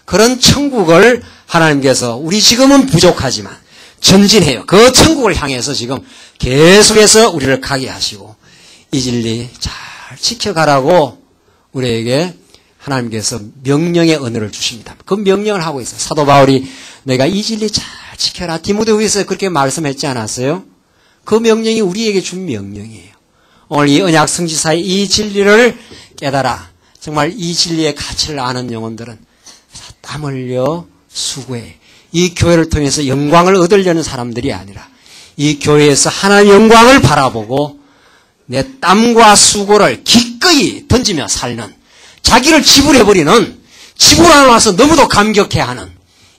그런 천국을 하나님께서 우리 지금은 부족하지만 전진해요. 그 천국을 향해서 지금 계속해서 우리를 가게 하시고 이 진리 잘 지켜가라고 우리에게 하나님께서 명령의 언어를 주십니다. 그 명령을 하고 있어요. 사도 바울이 내가 이 진리 잘 지켜라. 디모데후서에 그렇게 말씀했지 않았어요? 그 명령이 우리에게 준 명령이에요. 오늘 이 언약 성지사의 이 진리를 깨달아. 정말 이 진리의 가치를 아는 영혼들은 땀 흘려 수고해. 이 교회를 통해서 영광을 얻으려는 사람들이 아니라 이 교회에서 하나님의 영광을 바라보고 내 땀과 수고를 기꺼이 던지며 살는 자기를 지불해버리는 지불하고 나서 너무도 감격해하는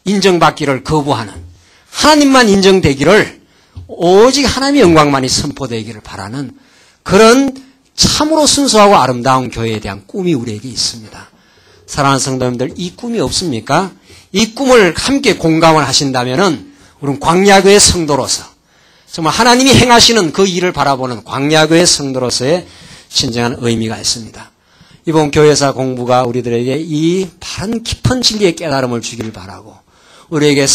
인정받기를 거부하는 하나님만 인정되기를 오직 하나님의 영광만이 선포되기를 바라는 그런 참으로 순수하고 아름다운 교회에 대한 꿈이 우리에게 있습니다. 사랑하는 성도님들, 이 꿈이 없습니까? 이 꿈을 함께 공감을 하신다면은 우리는 광야교회 성도로서 정말 하나님이 행하시는 그 일을 바라보는 광야교회 성도로서의 진정한 의미가 있습니다. 이번 교회사 공부가 우리들에게 이 바른 깊은 진리의 깨달음을 주기를 바라고 우리에게